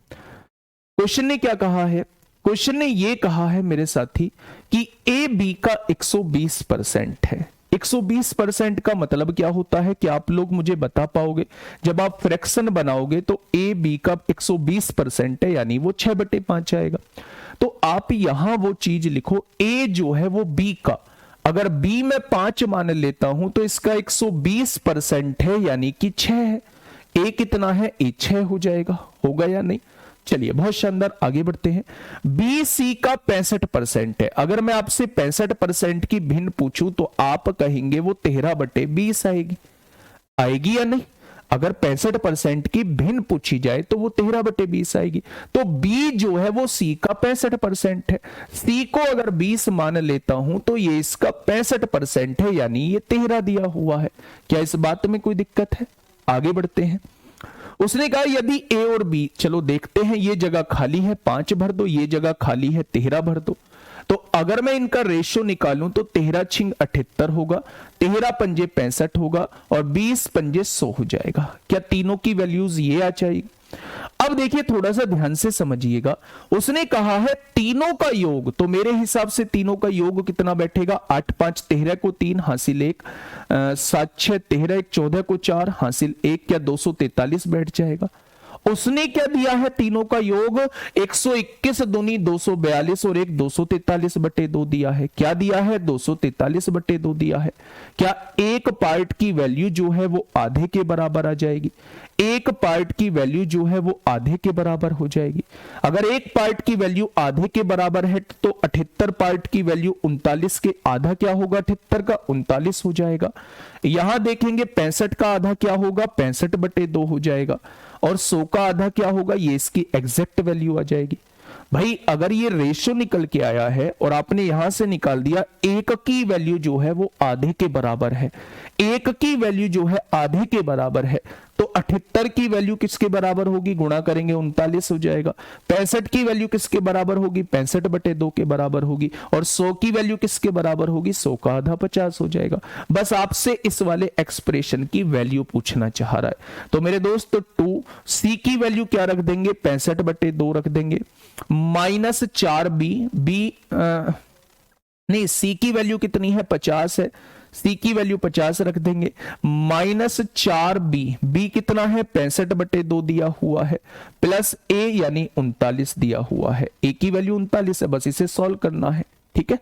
क्वेश्चन ने क्या कहा है? क्वेश्चन ने ये कहा है मेरे साथी कि ए बी का 120% है। 120% का मतलब क्या होता है, क्या आप लोग मुझे बता पाओगे? जब आप फ्रैक्शन बनाओगे तो ए बी का 120% है, यानी वो 6/5 आएगा। तो आप यहां वो चीज लिखो, ए जो है वो बी का, अगर बी में 5 मान लेता हूं तो इसका 120% है, यानी कि 6 है। ए कितना है? ए 6 हो जाएगा। होगा या नहीं? चलिए बहुत शानदार, आगे बढ़ते हैं। बी सी का 65% है। अगर मैं आपसे 65% की भिन्न पूछूं तो आप कहेंगे वो 13/20 आएगी। आएगी या नहीं? अगर 65% की भिन्न पूछी जाए तो वो 13/20 आएगी। तो बी जो है वो सी का 65% है। सी को अगर 20 मान लेता हूं तो ये इसका 65% है, यानी ये 13 दिया हुआ है। क्या इस बात में कोई दिक्कत है? आगे बढ़ते हैं। उसने कहा यदि ए और बी, चलो देखते हैं, ये जगह खाली है 5 भर दो, ये जगह खाली है 13 भर दो। तो अगर मैं इनका रेशियो निकालूं तो 13×6 78 होगा, 13×5 65 होगा और 20×5 100 हो जाएगा। क्या तीनों की वैल्यूज ये आ जाएगी? अब देखिए थोड़ा सा ध्यान से समझिएगा। उसने कहा है तीनों का योग, तो मेरे हिसाब से तीनों का योग कितना बैठेगा? 8 5 13 को 3 हासिल 1, 7 6 13 1 14 को 4 हासिल 1, क्या 243 बैठ जाएगा। उसने क्या दिया है? तीनों का योग 121 दूनी 242 और एक 243/2 दिया है। क्या दिया है? 243/2 दिया है। क्या एक पार्ट की वैल्यू जो है वो आधे के बराबर आ जाएगी? एक पार्ट की वैल्यू जो है वो आधे के बराबर हो जाएगी। अगर एक पार्ट की वैल्यू आधे के बराबर है तो 78 पार्ट की वैल्यू 39 के आधा क्या होगा? 78 का 39 हो जाएगा। यहां देखेंगे 65 का आधा क्या होगा? 65/2 हो जाएगा। और 100 का आधा क्या होगा? ये इसकी एग्जैक्ट वैल्यू आ जाएगी। भाई अगर ये रेशियो निकल के आया है और आपने यहां से निकाल दिया एक की वैल्यू जो है वो आधे के बराबर है, एक की वैल्यू जो है आधे के बराबर है, तो 78 की वैल्यू किसके बराबर होगी? गुणा करेंगे 39 हो जाएगा। 65 की वैल्यू किसके बराबर होगी? 65/2 के बराबर होगी। और 100 की वैल्यू किसके बराबर होगी? 100 का आधा 50 हो जाएगा। बस आपसे इस वाले एक्सप्रेशन की वैल्यू पूछना चाह रहा है। तो मेरे दोस्त 2 सी की वैल्यू क्या रख देंगे? 65/2 रख देंगे, -4b, बी नहीं, सी की वैल्यू कितनी है? 50 है, सी की वैल्यू 50 रख देंगे, -4b, बी कितना है? 65/2 दिया हुआ है, प्लस ए यानी 39 दिया हुआ है। ए की वैल्यू 39 है, बस इसे सॉल्व करना है। ठीक है,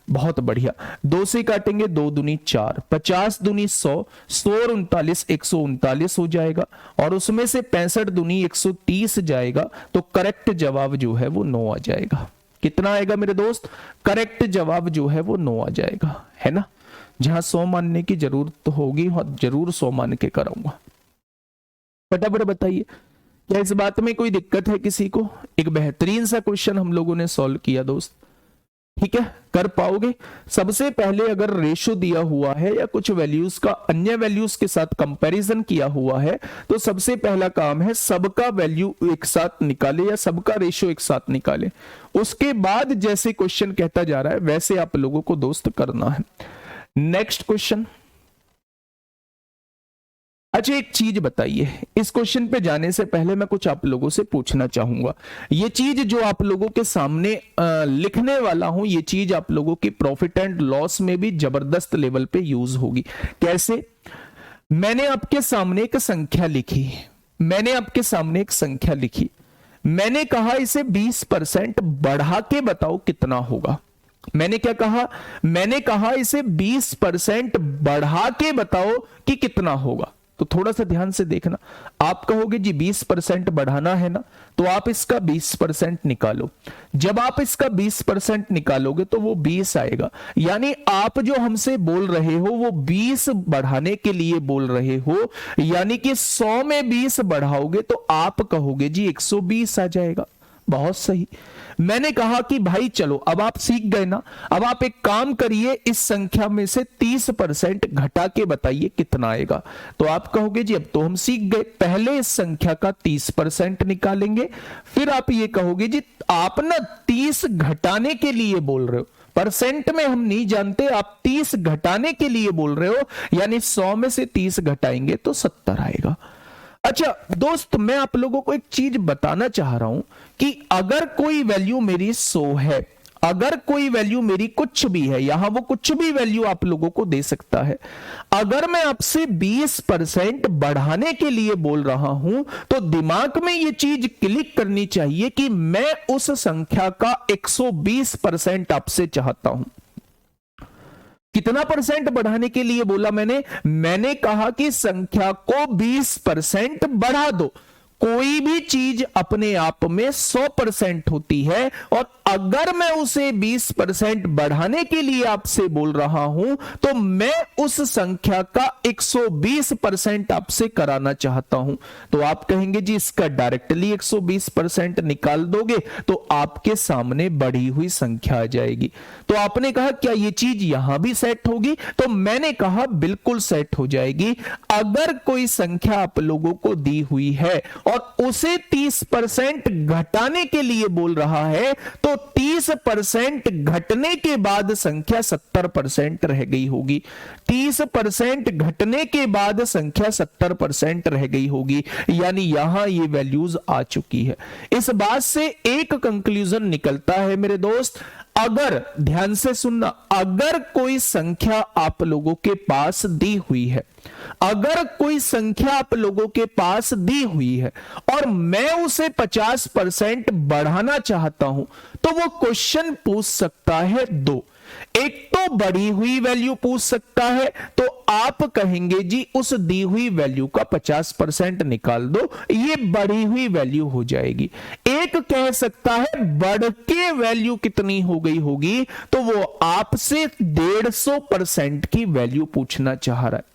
बहुत बढ़िया। 2 से काटेंगे, 2 दूनी 4, 50 दूनी 100, 100 और 39 139 हो जाएगा। और उसमें से 65 दूनी 130 जाएगा, तो करेक्ट जवाब जो है वो 9 आ जाएगा। कितना आएगा मेरे दोस्त? करेक्ट जवाब जो है वो 9 आ जाएगा, है ना। जहां 100 मानने की जरूरत होगी वहां जरूर 100 मान के कराऊंगा। फटाफट बताइए, क्या इस बात में कोई दिक्कत है किसी को? एक बेहतरीन सा क्वेश्चन हम लोगों ने सॉल्व किया दोस्त, ठीक है, कर पाओगे। सबसे पहले अगर रेशो दिया हुआ है या कुछ वैल्यूज का अन्य वैल्यूज के साथ कंपैरिजन किया हुआ है, तो सबसे पहला काम है सबका वैल्यू एक साथ निकाले या सबका रेशो एक साथ निकाले। उसके बाद जैसे क्वेश्चन कहता जा रहा है वैसे आप लोगों को दोस्त करना है। Next question. अच्छा एक चीज बताइए, इस क्वेश्चन पे जाने से पहले मैं कुछ आप लोगों से पूछना चाहूंगा। ये चीज जो आप लोगों के सामने लिखने वाला हूं, ये चीज आप लोगों की प्रॉफिट एंड लॉस में भी जबरदस्त लेवल पे यूज होगी। कैसे? मैंने आपके सामने एक संख्या लिखी, मैंने कहा इसे 20% बढ़ा के बताओ कितना होगा। मैंने क्या कहा? मैंने कहा इसे 20% बढ़ा के बताओ कि कितना होगा। तो थोड़ा सा ध्यान से देखना। आप कहोगे जी 20% बढ़ाना है ना, तो आप इसका 20% निकालो। जब आप इसका 20% निकालोगे तो वो 20 आएगा। यानी आप जो हमसे बोल रहे हो वो 20 बढ़ाने के लिए बोल रहे हो, यानी कि 100 में 20 बढ़ाओगे तो आप कहोगे जी 120 आ जाएगा। बहुत सही। मैंने कहा कि भाई चलो अब आप सीख गए ना, अब आप एक काम करिए, इस संख्या में से 30% घटा के बताइए कितना आएगा। तो आप कहोगे जी अब तो हम सीख गए, पहले इस संख्या का 30% निकालेंगे, फिर आप ये कहोगे जी आप ना 30 घटाने के लिए बोल रहे हो, परसेंट में हम नहीं जानते, आप 30 घटाने के लिए बोल रहे हो, यानी 100 में से 30 घटाएंगे तो 70 आएगा। अच्छा दोस्त, मैं आप लोगों को एक चीज बताना चाह रहा हूं कि अगर कोई वैल्यू मेरी 100 है, अगर कोई वैल्यू मेरी कुछ भी है, यहां वो कुछ भी वैल्यू आप लोगों को दे सकता है, अगर मैं आपसे 20% बढ़ाने के लिए बोल रहा हूं तो दिमाग में ये चीज क्लिक करनी चाहिए कि मैं उस संख्या का 120% आपसे चाहता हूं। कितना परसेंट बढ़ाने के लिए बोला मैंने कहा कि संख्या को 20% बढ़ा दो। कोई भी चीज अपने आप में 100% होती है, और अगर मैं उसे 20% बढ़ाने के लिए आपसे बोल रहा हूं तो मैं उस संख्या का 120% आपसे कराना चाहता हूं। तो आप कहेंगे जी इसका डायरेक्टली 120% निकाल दोगे तो आपके सामने बढ़ी हुई संख्या आ जाएगी। तो आपने कहा क्या ये चीज यहां भी सेट होगी? तो मैंने कहा बिल्कुल सेट हो जाएगी। अगर कोई संख्या आप लोगों को दी हुई है और उसे 30% घटाने के लिए बोल रहा है तो 30% घटने के बाद संख्या 70% रह गई होगी। 30% घटने के बाद संख्या 70% रह गई होगी, यानी यहां ये वैल्यूज आ चुकी है। इस बात से एक कंक्लूजन निकलता है मेरे दोस्त, अगर ध्यान से सुनना, अगर कोई संख्या आप लोगों के पास दी हुई है, अगर कोई संख्या आप लोगों के पास दी हुई है और मैं उसे 50% बढ़ाना चाहता हूं तो वो क्वेश्चन पूछ सकता है दो। एक तो बढ़ी हुई वैल्यू पूछ सकता है, तो आप कहेंगे जी उस दी हुई वैल्यू का 50% निकाल दो, ये बढ़ी हुई वैल्यू हो जाएगी। एक कह सकता है बढ़ के वैल्यू कितनी हो गई होगी, तो वो आपसे 150% की वैल्यू पूछना चाह रहा है।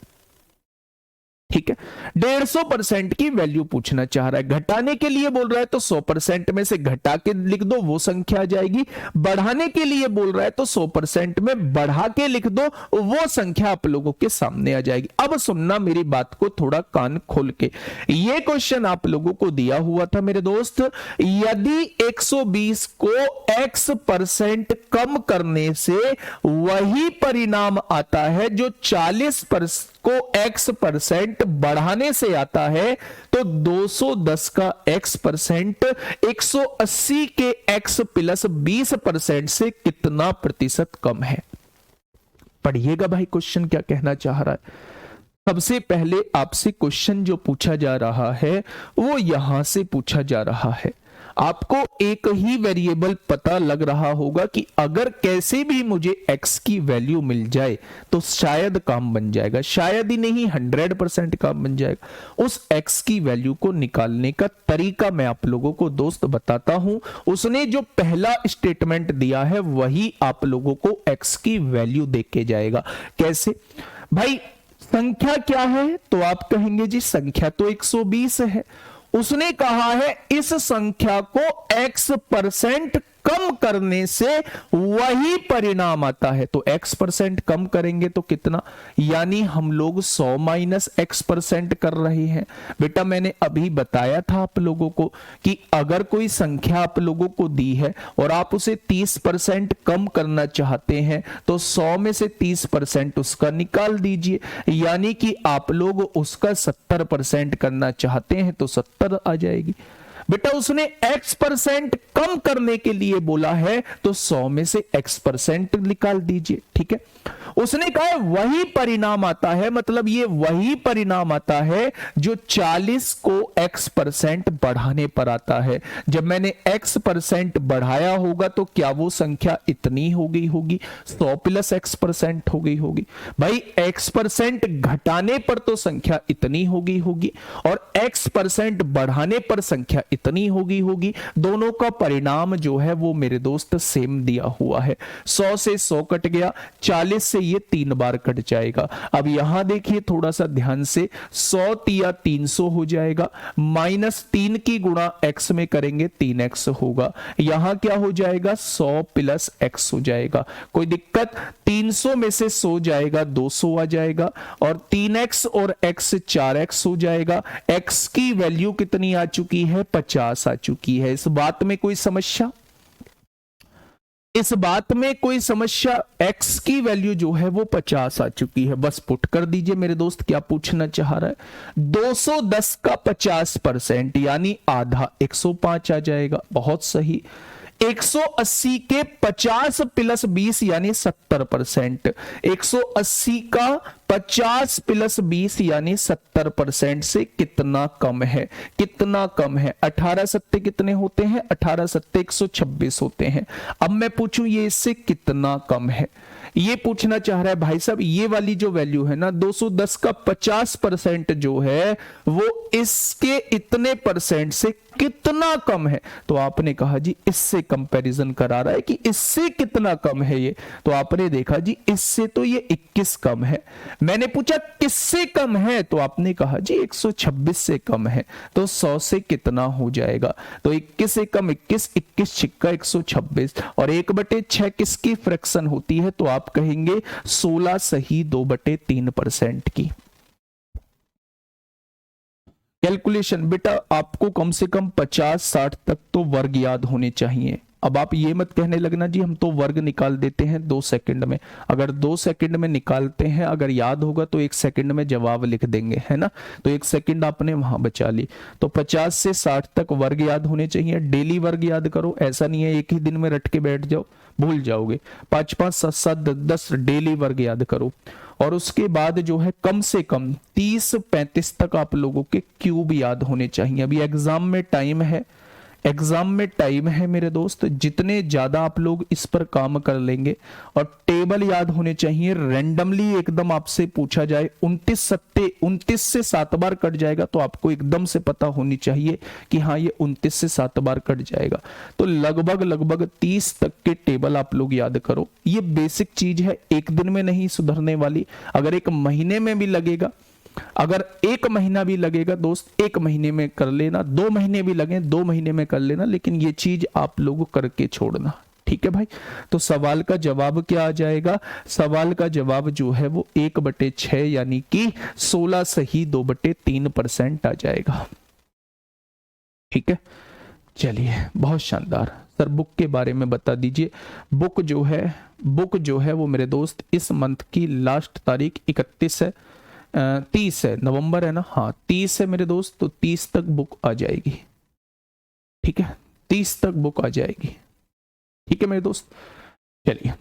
ठीक है, 150% की वैल्यू पूछना चाह रहा है। घटाने के लिए बोल रहा है तो 100% में से घटा के लिख दो, वो संख्या आ जाएगी। बढ़ाने के लिए बोल रहा है तो 100% में बढ़ा के लिख दो, वो संख्या आप लोगों के सामने आ जाएगी। अब सुनना मेरी बात को थोड़ा कान खोल के, ये क्वेश्चन आप लोगों को दिया हुआ था मेरे दोस्त, यदि 120 को x% कम करने से वही परिणाम आता है जो 40% को x% बढ़ाने से आता है, तो 210 का x% 180 के x प्लस 20% से कितना प्रतिशत कम है? पढ़िएगा भाई क्वेश्चन क्या कहना चाह रहा है। सबसे पहले आपसे क्वेश्चन जो पूछा जा रहा है वो यहां से पूछा जा रहा है। आपको एक ही वेरिएबल पता लग रहा होगा कि अगर कैसे भी मुझे x की वैल्यू मिल जाए तो शायद काम बन जाएगा, शायद ही नहीं 100% काम बन जाएगा। उस x की वैल्यू को निकालने का तरीका मैं आप लोगों को दोस्त बताता हूं। उसने जो पहला स्टेटमेंट दिया है वही आप लोगों को x की वैल्यू दे के जाएगा। कैसे भाई? संख्या क्या है? तो आप कहेंगे जी संख्या तो 120 है। उसने कहा है इस संख्या को x% कम करने से वही परिणाम आता है, तो x% कम करेंगे तो कितना, यानी हम लोग 100 माइनस x% कर रहे हैं। बेटा मैंने अभी बताया था आप लोगों को कि अगर कोई संख्या आप लोगों को दी है और आप उसे 30% कम करना चाहते हैं तो 100 में से 30% उसका निकाल दीजिए, यानी कि आप लोग उसका 70% करना चाहते हैं तो 70 आ जाएगी। बेटा उसने x% कम करने के लिए बोला है तो 100 में से x% निकाल दीजिए। ठीक है, उसने कहा वही परिणाम आता है, मतलब ये वही परिणाम आता है जो 40 को x% बढ़ाने पर आता है। जब मैंने x% बढ़ाया होगा तो क्या वो संख्या इतनी हो गई होगी, 100 प्लस x% हो गई होगी। भाई x% घटाने पर तो संख्या इतनी हो गई होगी और x% बढ़ाने पर संख्या इतनी हो गई होगी। दोनों का परिणाम जो है वो मेरे दोस्त सेम दिया हुआ है। 100 से 100 कट गया, 40 से ये 3 बार कट जाएगा। अब यहां देखिए थोड़ा सा ध्यान से, 100 तिया 300 हो जाएगा, -3 की गुणा x में करेंगे 3x होगा। यहां क्या हो जाएगा, 100 प्लस x हो जाएगा। कोई दिक्कत, 300 में से 100 जाएगा, 200 आ जाएगा, और 3x और x 4x हो जाएगा। x की वैल्यू कितनी आ चुकी है, 50 आ चुकी है। इस बात में कोई समस्या, इस बात में कोई समस्या, x की वैल्यू जो है वो 50 आ चुकी है। बस पुट कर दीजिए मेरे दोस्त, क्या पूछना चाह रहा है। 210 का 50% यानी आधा, 105 आ जाएगा। बहुत सही। 180 के 50 प्लस 20 यानी 70%। 180 का 50 प्लस 20 यानी 70% से कितना कम है, कितना कम है। 18 सत्ते कितने होते हैं, 18 सत्ते 126 होते हैं। अब मैं पूछूं ये इससे कितना कम है, ये पूछना चाह रहा है भाई साहब। ये वाली जो वैल्यू है ना, 210 का 50% जो है वो इसके इतने परसेंट से कितना कम है। तो आपने कहा जी इससे कंपैरिजन करा रहा है कि इससे कितना कम है ये, तो आपने देखा जी इससे तो ये 21 कम है। मैंने पूछा किससे कम है, तो आपने कहा जी 126 से कम है। तो 100 से कितना हो जाएगा, तो 21 से कम 21, 21 छिक्का 126, और 1/6 किसकी फ्रैक्शन होती है, तो आप कहेंगे 16 सही 2/3% की। कैलकुलेशन बेटा आपको कम से कम 50-60 तक तो वर्ग याद होने चाहिए। अब आप ये मत कहने लगना जी हम तो वर्ग निकाल देते हैं 2 सेकंड में। अगर 2 सेकंड में निकालते हैं, अगर याद होगा तो 1 सेकंड में जवाब लिख देंगे, है ना। तो 1 सेकंड आपने वहां बचा ली। तो 50 से 60 तक वर्ग याद होने चाहिए। डेली वर्ग याद करो, ऐसा नहीं है एक ही दिन में रट के बैठ जाओ, भूल जाओगे। 5 5 7 7 10 डेली वर्ग याद करो। और उसके बाद जो है कम से कम 30-35 तक आप लोगों के क्यूब याद होने चाहिए। अभी एग्जाम में टाइम है, एग्जाम में टाइम है मेरे दोस्त। जितने ज्यादा आप लोग इस पर काम कर लेंगे, और टेबल याद होने चाहिए। रैंडमली एकदम आपसे पूछा जाए 29 से 7 बार कट जाएगा, तो आपको एकदम से पता होनी चाहिए कि हाँ ये 29 से 7 बार कट जाएगा। तो लगभग 30 तक के टेबल आप लोग याद करो। ये बेसिक चीज है, एक दिन में नहीं सुधरने वाली। अगर 1 महीने में भी लगेगा, अगर 1 महीना भी लगेगा दोस्त, 1 महीने में कर लेना। 2 महीने भी लगे, 2 महीने में कर लेना, लेकिन ये चीज आप लोग करके छोड़ना, ठीक है भाई। तो सवाल का जवाब क्या आ जाएगा, सवाल का जवाब जो है वो 1/6 यानी कि 16 सही 2/3% आ जाएगा, ठीक है। चलिए बहुत शानदार। सर बुक के बारे में बता दीजिए। बुक जो है वो मेरे दोस्त इस मंथ की लास्ट तारीख 31 है, 30 है, नवंबर है ना, हाँ 30 है मेरे दोस्त। तो 30 तक बुक आ जाएगी, ठीक है, 30 तक बुक आ जाएगी, ठीक है मेरे दोस्त। चलिए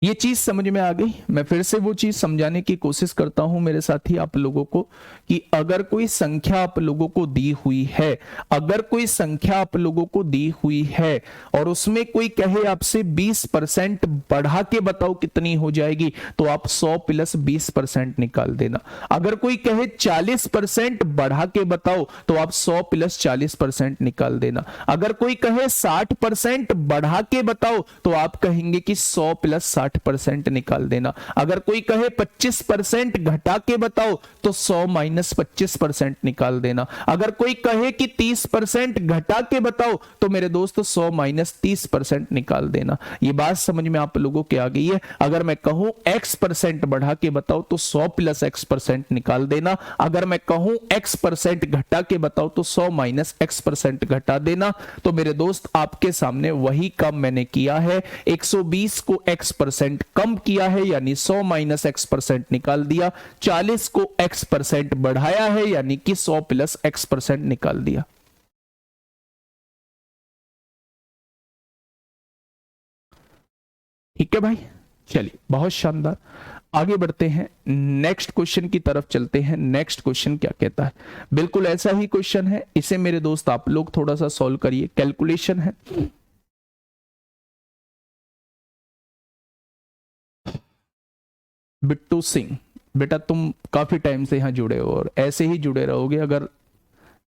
ये चीज समझ में आ गई। मैं फिर से वो चीज समझाने की कोशिश करता हूं मेरे साथी आप लोगों को, कि अगर कोई संख्या आप लोगों को दी हुई है, अगर कोई संख्या आप लोगों को दी हुई है और उसमें कोई कहे आपसे 20% बढ़ा के बताओ कितनी हो जाएगी, तो आप 100 प्लस 20% निकाल देना। अगर कोई कहे 40% बढ़ा के बताओ, तो आप 100 प्लस 40% निकाल देना। अगर कोई कहे 60% बढ़ा के बताओ, तो आप कहेंगे कि 100 प्लस 60% निकाल देना। अगर कोई कहे 25% घटा के बताओ, तो 100 माइनस 25% निकाल देना। अगर कोई कहे कि 30% घटा के बताओ, तो मेरे दोस्त 100 माइनस 30% निकाल देना। ये बात समझ में आप लोगों के आ गई है। अगर मैं कहूं x% बढ़ा के बताओ, तो 100 प्लस x% निकाल देना। अगर मैं कहूं x% घटा के बताओ, तो 100 माइनस x% घटा देना। तो मेरे दोस्त आपके सामने वही काम मैंने किया है। 120 को x% कम किया है, यानी 100 माइनस x% निकाल दिया। 40 को x% बढ़ाया है, यानी कि 100 प्लस x% निकाल दिया। ठीक है भाई, चलिए बहुत शानदार। आगे बढ़ते हैं, नेक्स्ट क्वेश्चन की तरफ चलते हैं। नेक्स्ट क्वेश्चन क्या कहता है, बिल्कुल ऐसा ही क्वेश्चन है। इसे मेरे दोस्त आप लोग थोड़ा सा सॉल्व करिए। कैलकुलेशन है, बिट्टू सिंह, बेटा तुम काफी टाइम से यहां जुड़े हो और ऐसे ही जुड़े रहोगे अगर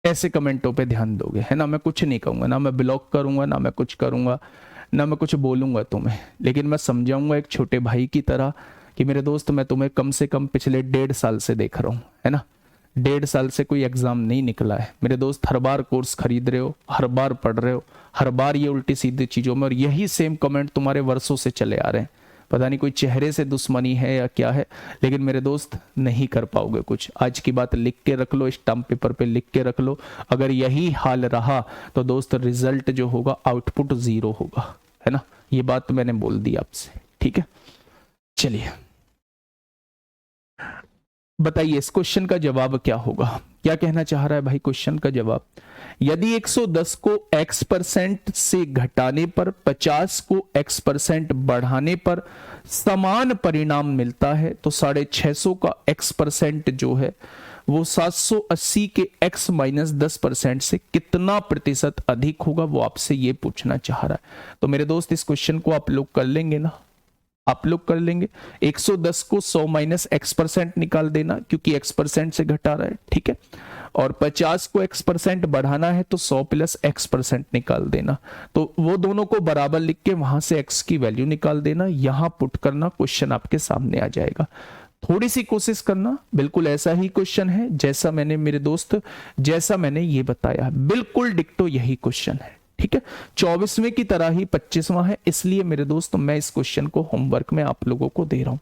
ऐसे कमेंटों पे ध्यान दोगे, है ना। मैं कुछ नहीं कहूंगा, ना मैं ब्लॉक करूंगा, ना मैं कुछ करूंगा। ना मैं कुछ बोलूंगा तुम्हें, लेकिन मैं समझाऊंगा एक छोटे भाई की तरह कि मेरे दोस्त मैं तुम्हें कम से कम पिछले 1.5 साल से देख रहा हूँ, है ना। 1.5 साल से कोई एग्जाम नहीं निकला है मेरे दोस्त, हर बार कोर्स खरीद रहे हो, हर बार पढ़ रहे हो, हर बार ये उल्टी सीधी चीजों में, और यही सेम कमेंट तुम्हारे वर्षों से चले आ रहे हैं। पता नहीं कोई चेहरे से दुश्मनी है या क्या है, लेकिन मेरे दोस्त नहीं कर पाओगे कुछ। आज की बात लिख के रख लो, स्टैम्प पेपर पे लिख के रख लो, अगर यही हाल रहा तो दोस्त रिजल्ट जो होगा आउटपुट 0 होगा, है ना। ये बात मैंने बोल दी आपसे, ठीक है। चलिए बताइए इस क्वेश्चन का जवाब क्या होगा, क्या कहना चाह रहा है भाई क्वेश्चन का जवाब। यदि 110 को x% से घटाने पर 50 को x% बढ़ाने पर समान परिणाम मिलता है तो 650 का x% जो है वो 780 के x-10% से कितना प्रतिशत अधिक होगा, वो आपसे ये पूछना चाह रहा है। तो मेरे दोस्त इस क्वेश्चन को आप लोग कर लेंगे ना, आप लोग कर लेंगे। 110 को 100 माइनस x% निकाल देना, क्योंकि x% से घटा रहा है, ठीक है। और 50 को x% बढ़ाना है तो 100 प्लस x% निकाल देना। तो वो दोनों को बराबर लिख के वहां से x की वैल्यू निकाल देना, यहां पुट करना, क्वेश्चन आपके सामने आ जाएगा। थोड़ी सी कोशिश करना, बिल्कुल ऐसा ही क्वेश्चन है जैसा मैंने मेरे दोस्त जैसा मैंने ये बताया, बिल्कुल डिक्टो यही क्वेश्चन है, ठीक है। 24वें की तरह ही 25वां है, इसलिए मेरे दोस्त मैं इस क्वेश्चन को होमवर्क में आप लोगों को दे रहा हूं,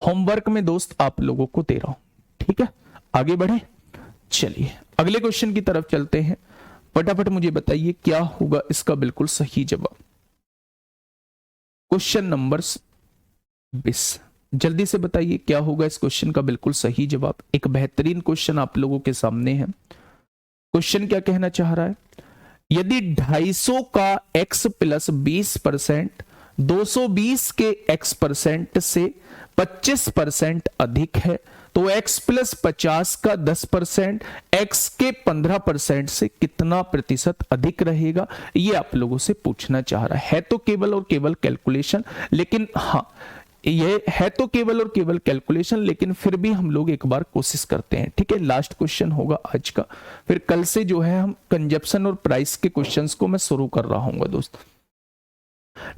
होमवर्क में दोस्त आप लोगों को दे रहा हूं, ठीक है। आगे बढ़े, चलिए अगले क्वेश्चन की तरफ चलते हैं। फटाफट मुझे बताइए क्या होगा इसका बिल्कुल सही जवाब। क्वेश्चन नंबर 20, जल्दी से बताइए क्या होगा इस क्वेश्चन का बिल्कुल सही जवाब। एक बेहतरीन क्वेश्चन आप लोगों के सामने है। क्वेश्चन क्या कहना चाह रहा है, यदि 250 का x प्लस 20% 220 के x% से 25% अधिक है तो x प्लस 50 का 10% x के 15% से कितना प्रतिशत अधिक रहेगा, ये आप लोगों से पूछना चाह रहा है। तो केवल और केवल कैलकुलेशन, लेकिन हाँ ये है तो केवल और केवल कैलकुलेशन, लेकिन फिर भी हम लोग एक बार कोशिश करते हैं, ठीक है। लास्ट क्वेश्चन होगा आज का, फिर कल से जो है हम कंजप्शन और प्राइस के क्वेश्चंस को मैं शुरू कर रहा हूँ दोस्त।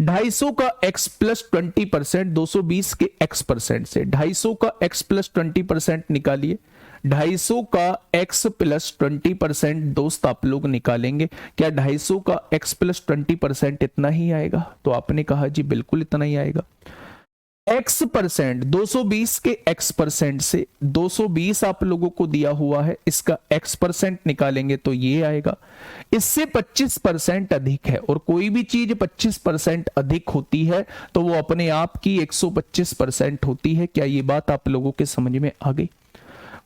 250 का x प्लस 20% 220 के x% से 250 का x प्लस 20% निकालिए। 250 का x प्लस 20% दोस्त आप लोग निकालेंगे, क्या 250 का x प्लस 20% इतना ही आएगा? तो आपने कहा जी बिल्कुल इतना ही आएगा। x% 220 के x% से 220 आप लोगों को दिया हुआ है, इसका x% निकालेंगे तो ये आएगा। इससे 25% अधिक है, और कोई भी चीज 25% अधिक होती है तो वो अपने आप की 125% होती है। क्या ये बात आप लोगों के समझ में आ गई?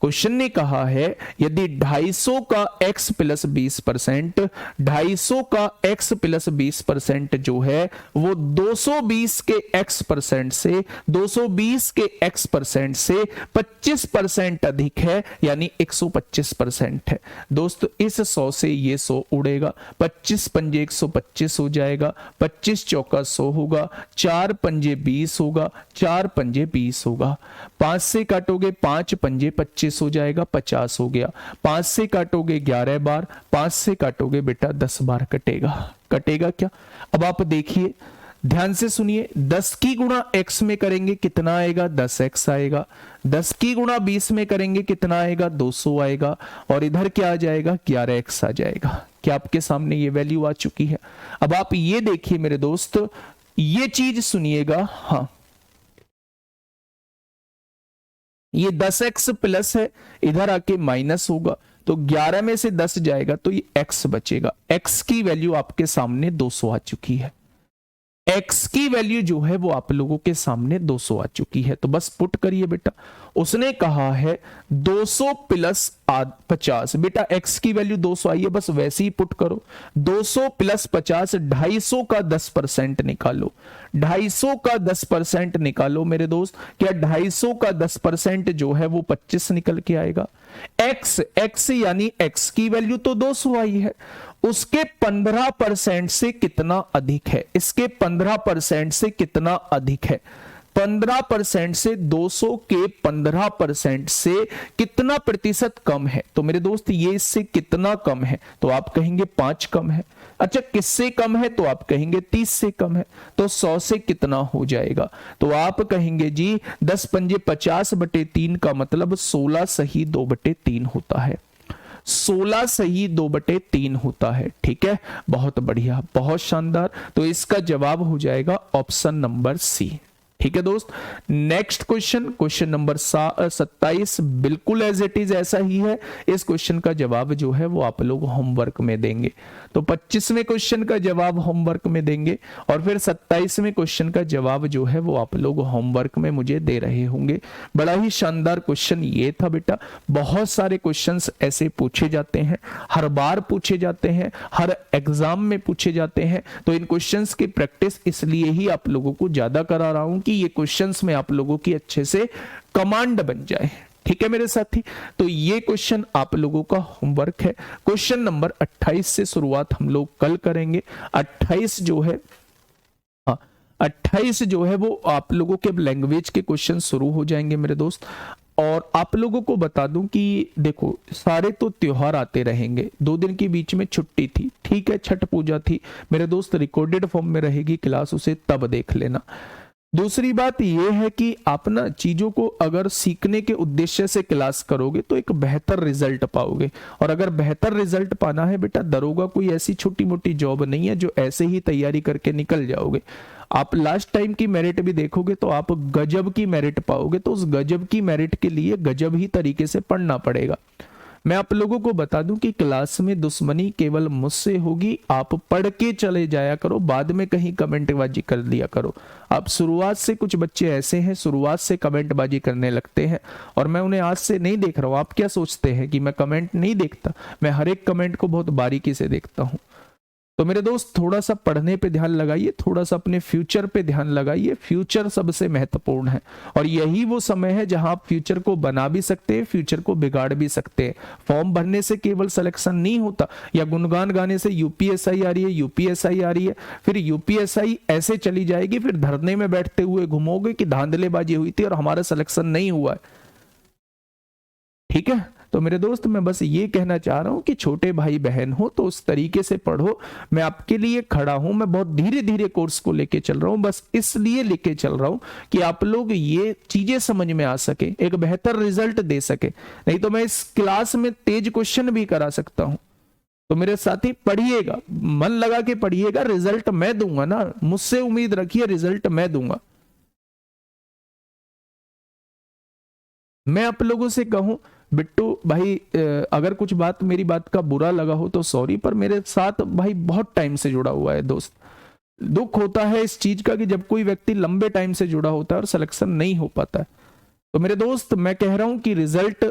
क्वेश्चन ने कहा है यदि 250 का x प्लस 20%, 250 का x प्लस 20% जो है वो 220 के x% से 220 के x% से 25% अधिक है, यानी 125% है। दोस्त इस 100 से ये 100 उड़ेगा, 25 पंजे 125 हो जाएगा, 25 चौका 100 होगा, 4 पंजे 20 होगा, 4 पंजे 20 होगा, 5 से काटोगे 5 पंजे 25 हो जाएगा, 50 हो गया। 5 से काटोगे 11 बार, 5 से काटोगे बेटा 10 बार कटेगा। कटेगा क्या? अब आप देखिए ध्यान से सुनिए, 10 की गुणा x में करेंगे कितना आएगा? 10x आएगा। 10 की गुणा 20 में करेंगे कितना आएगा? 200 आएगा। और इधर क्या आ जाएगा? 11x आ जाएगा। क्या आपके सामने ये वैल्यू आ चुकी है? अब आप ये देखिए मेरे दोस्त, ये चीज सुनिएगा, हाँ ये 10x प्लस है, इधर आके माइनस होगा तो 11 में से 10 जाएगा तो ये x बचेगा। x की वैल्यू आपके सामने 200 आ चुकी है। x की वैल्यू जो है वो आप लोगों के सामने 200 आ चुकी है। तो बस पुट करिए बेटा। उसने कहा है 200 प्लस 50, बेटा x की वैल्यू 200 आई है, बस वैसे ही पुट करो। 200 प्लस 50, 250 का 10% निकालो। 250 का 10% निकालो मेरे दोस्त। क्या 250 का 10% जो है वो 25 निकल के आएगा। x यानी x की वैल्यू तो 200 आई है, उसके 15% से कितना अधिक है? इसके 15% से कितना अधिक है? 15% से 200 के 15% से कितना प्रतिशत कम है? तो मेरे दोस्त ये इससे कितना कम है? तो आप कहेंगे 5 कम है। अच्छा किससे कम है, तो आप कहेंगे 30 से कम है, तो 100 से कितना हो जाएगा, तो आप कहेंगे जी 10 पंजे 50/3 का मतलब 16 सही 2/3 होता है। 16 सही 2/3 होता है। ठीक है, बहुत बढ़िया, बहुत शानदार। तो इसका जवाब हो जाएगा ऑप्शन नंबर सी। ठीक है दोस्त, नेक्स्ट क्वेश्चन, क्वेश्चन नंबर 27 बिल्कुल एज इट इज ऐसा ही है। इस क्वेश्चन का जवाब जो है वो आप लोग होमवर्क में देंगे। तो 25वें क्वेश्चन का जवाब होमवर्क में देंगे और फिर 27वें क्वेश्चन का जवाब जो है वो आप लोग होमवर्क में मुझे दे रहे होंगे। बड़ा ही शानदार क्वेश्चन ये था बेटा। बहुत सारे क्वेश्चंस ऐसे पूछे जाते हैं, हर बार पूछे जाते हैं, हर एग्जाम में पूछे जाते हैं। तो इन क्वेश्चंस की प्रैक्टिस इसलिए ही आप लोगों को ज्यादा करा रहा हूं कि ये क्वेश्चंस में आप लोगों की अच्छे से कमांड बन जाए। ठीक है मेरे साथी, तो ये क्वेश्चन आप लोगों का होमवर्क है। क्वेश्चन नंबर 28 से शुरुआत हम लोग कल करेंगे। 28 जो है 28 जो है वो आप लोगों के लैंग्वेज के क्वेश्चन शुरू हो जाएंगे मेरे दोस्त। और आप लोगों को बता दूं कि देखो सारे तो त्योहार आते रहेंगे, 2 दिन के बीच में छुट्टी थी, ठीक है, छठ पूजा थी मेरे दोस्त, रिकॉर्डेड फॉर्म में रहेगी क्लास, उसे तब देख लेना। दूसरी बात यह है कि आप ना चीजों को अगर सीखने के उद्देश्य से क्लास करोगे तो एक बेहतर रिजल्ट पाओगे। और अगर बेहतर रिजल्ट पाना है बेटा, दरोगा कोई ऐसी छोटी मोटी जॉब नहीं है जो ऐसे ही तैयारी करके निकल जाओगे। आप लास्ट टाइम की मेरिट भी देखोगे तो आप गजब की मेरिट पाओगे। तो उस गजब की मेरिट के लिए गजब ही तरीके से पढ़ना पड़ेगा। मैं आप लोगों को बता दूं कि क्लास में दुश्मनी केवल मुझसे होगी। आप पढ़ के चले जाया करो, बाद में कहीं कमेंटबाजी कर दिया करो। आप शुरुआत से, कुछ बच्चे ऐसे हैं शुरुआत से कमेंटबाजी करने लगते हैं और मैं उन्हें आज से नहीं देख रहा हूं। आप क्या सोचते हैं कि मैं कमेंट नहीं देखता? मैं हर एक कमेंट को बहुत बारीकी से देखता हूं। तो मेरे दोस्त थोड़ा सा पढ़ने पे ध्यान लगाइए, थोड़ा सा अपने फ्यूचर पे ध्यान लगाइए। फ्यूचर सबसे महत्वपूर्ण है और यही वो समय है जहां आप फ्यूचर को बना भी सकते हैं, फ्यूचर को बिगाड़ भी सकते हैं। फॉर्म भरने से केवल सिलेक्शन नहीं होता, या गुणगान गाने से यूपीएसआई आ रही है, यूपीएसआई आ रही है, फिर यूपीएसआई ऐसे चली जाएगी, फिर धरने में बैठते हुए घूमोगे कि धांधलेबाजी हुई थी और हमारा सिलेक्शन नहीं हुआ है। ठीक है, तो मेरे दोस्त मैं बस ये कहना चाह रहा हूं कि छोटे भाई बहन हो तो उस तरीके से पढ़ो। मैं आपके लिए खड़ा हूं, मैं बहुत धीरे धीरे कोर्स को लेके चल रहा हूं, बस इसलिए लेके चल रहा हूं कि आप लोग ये चीजें समझ में आ सके, एक बेहतर रिजल्ट दे सके। नहीं तो मैं इस क्लास में तेज क्वेश्चन भी करा सकता हूं। तो मेरे साथी पढ़िएगा, मन लगा के पढ़िएगा, रिजल्ट मैं दूंगा ना, मुझसे उम्मीद रखिए, रिजल्ट मैं दूंगा। मैं आप लोगों से कहूं बिट्टू भाई, अगर कुछ बात मेरी बात का बुरा लगा हो तो सॉरी, पर मेरे साथ भाई बहुत टाइम से जुड़ा हुआ है दोस्त। दुख होता है इस चीज का कि जब कोई व्यक्ति लंबे टाइम से जुड़ा होता है और सिलेक्शन नहीं हो पाता है। तो मेरे दोस्त मैं कह रहा हूं कि रिजल्ट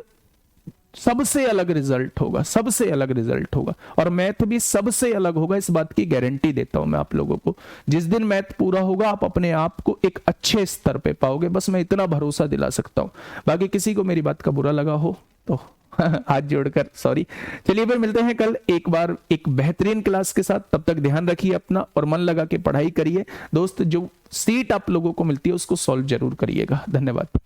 सबसे अलग रिजल्ट होगा, सबसे अलग रिजल्ट होगा, और मैथ भी सबसे अलग होगा, इस बात की गारंटी देता हूं मैं आप लोगों को। जिस दिन मैथ पूरा होगा आप अपने आप को एक अच्छे स्तर पे पाओगे, बस मैं इतना भरोसा दिला सकता हूं। बाकी किसी को मेरी बात का बुरा लगा हो तो हाथ जोड़कर सॉरी। चलिए फिर मिलते हैं कल एक बार एक बेहतरीन क्लास के साथ। तब तक ध्यान रखिए अपना और मन लगा के पढ़ाई करिए दोस्त। जो सीट आप लोगों को मिलती है उसको सॉल्व जरूर करिएगा। धन्यवाद।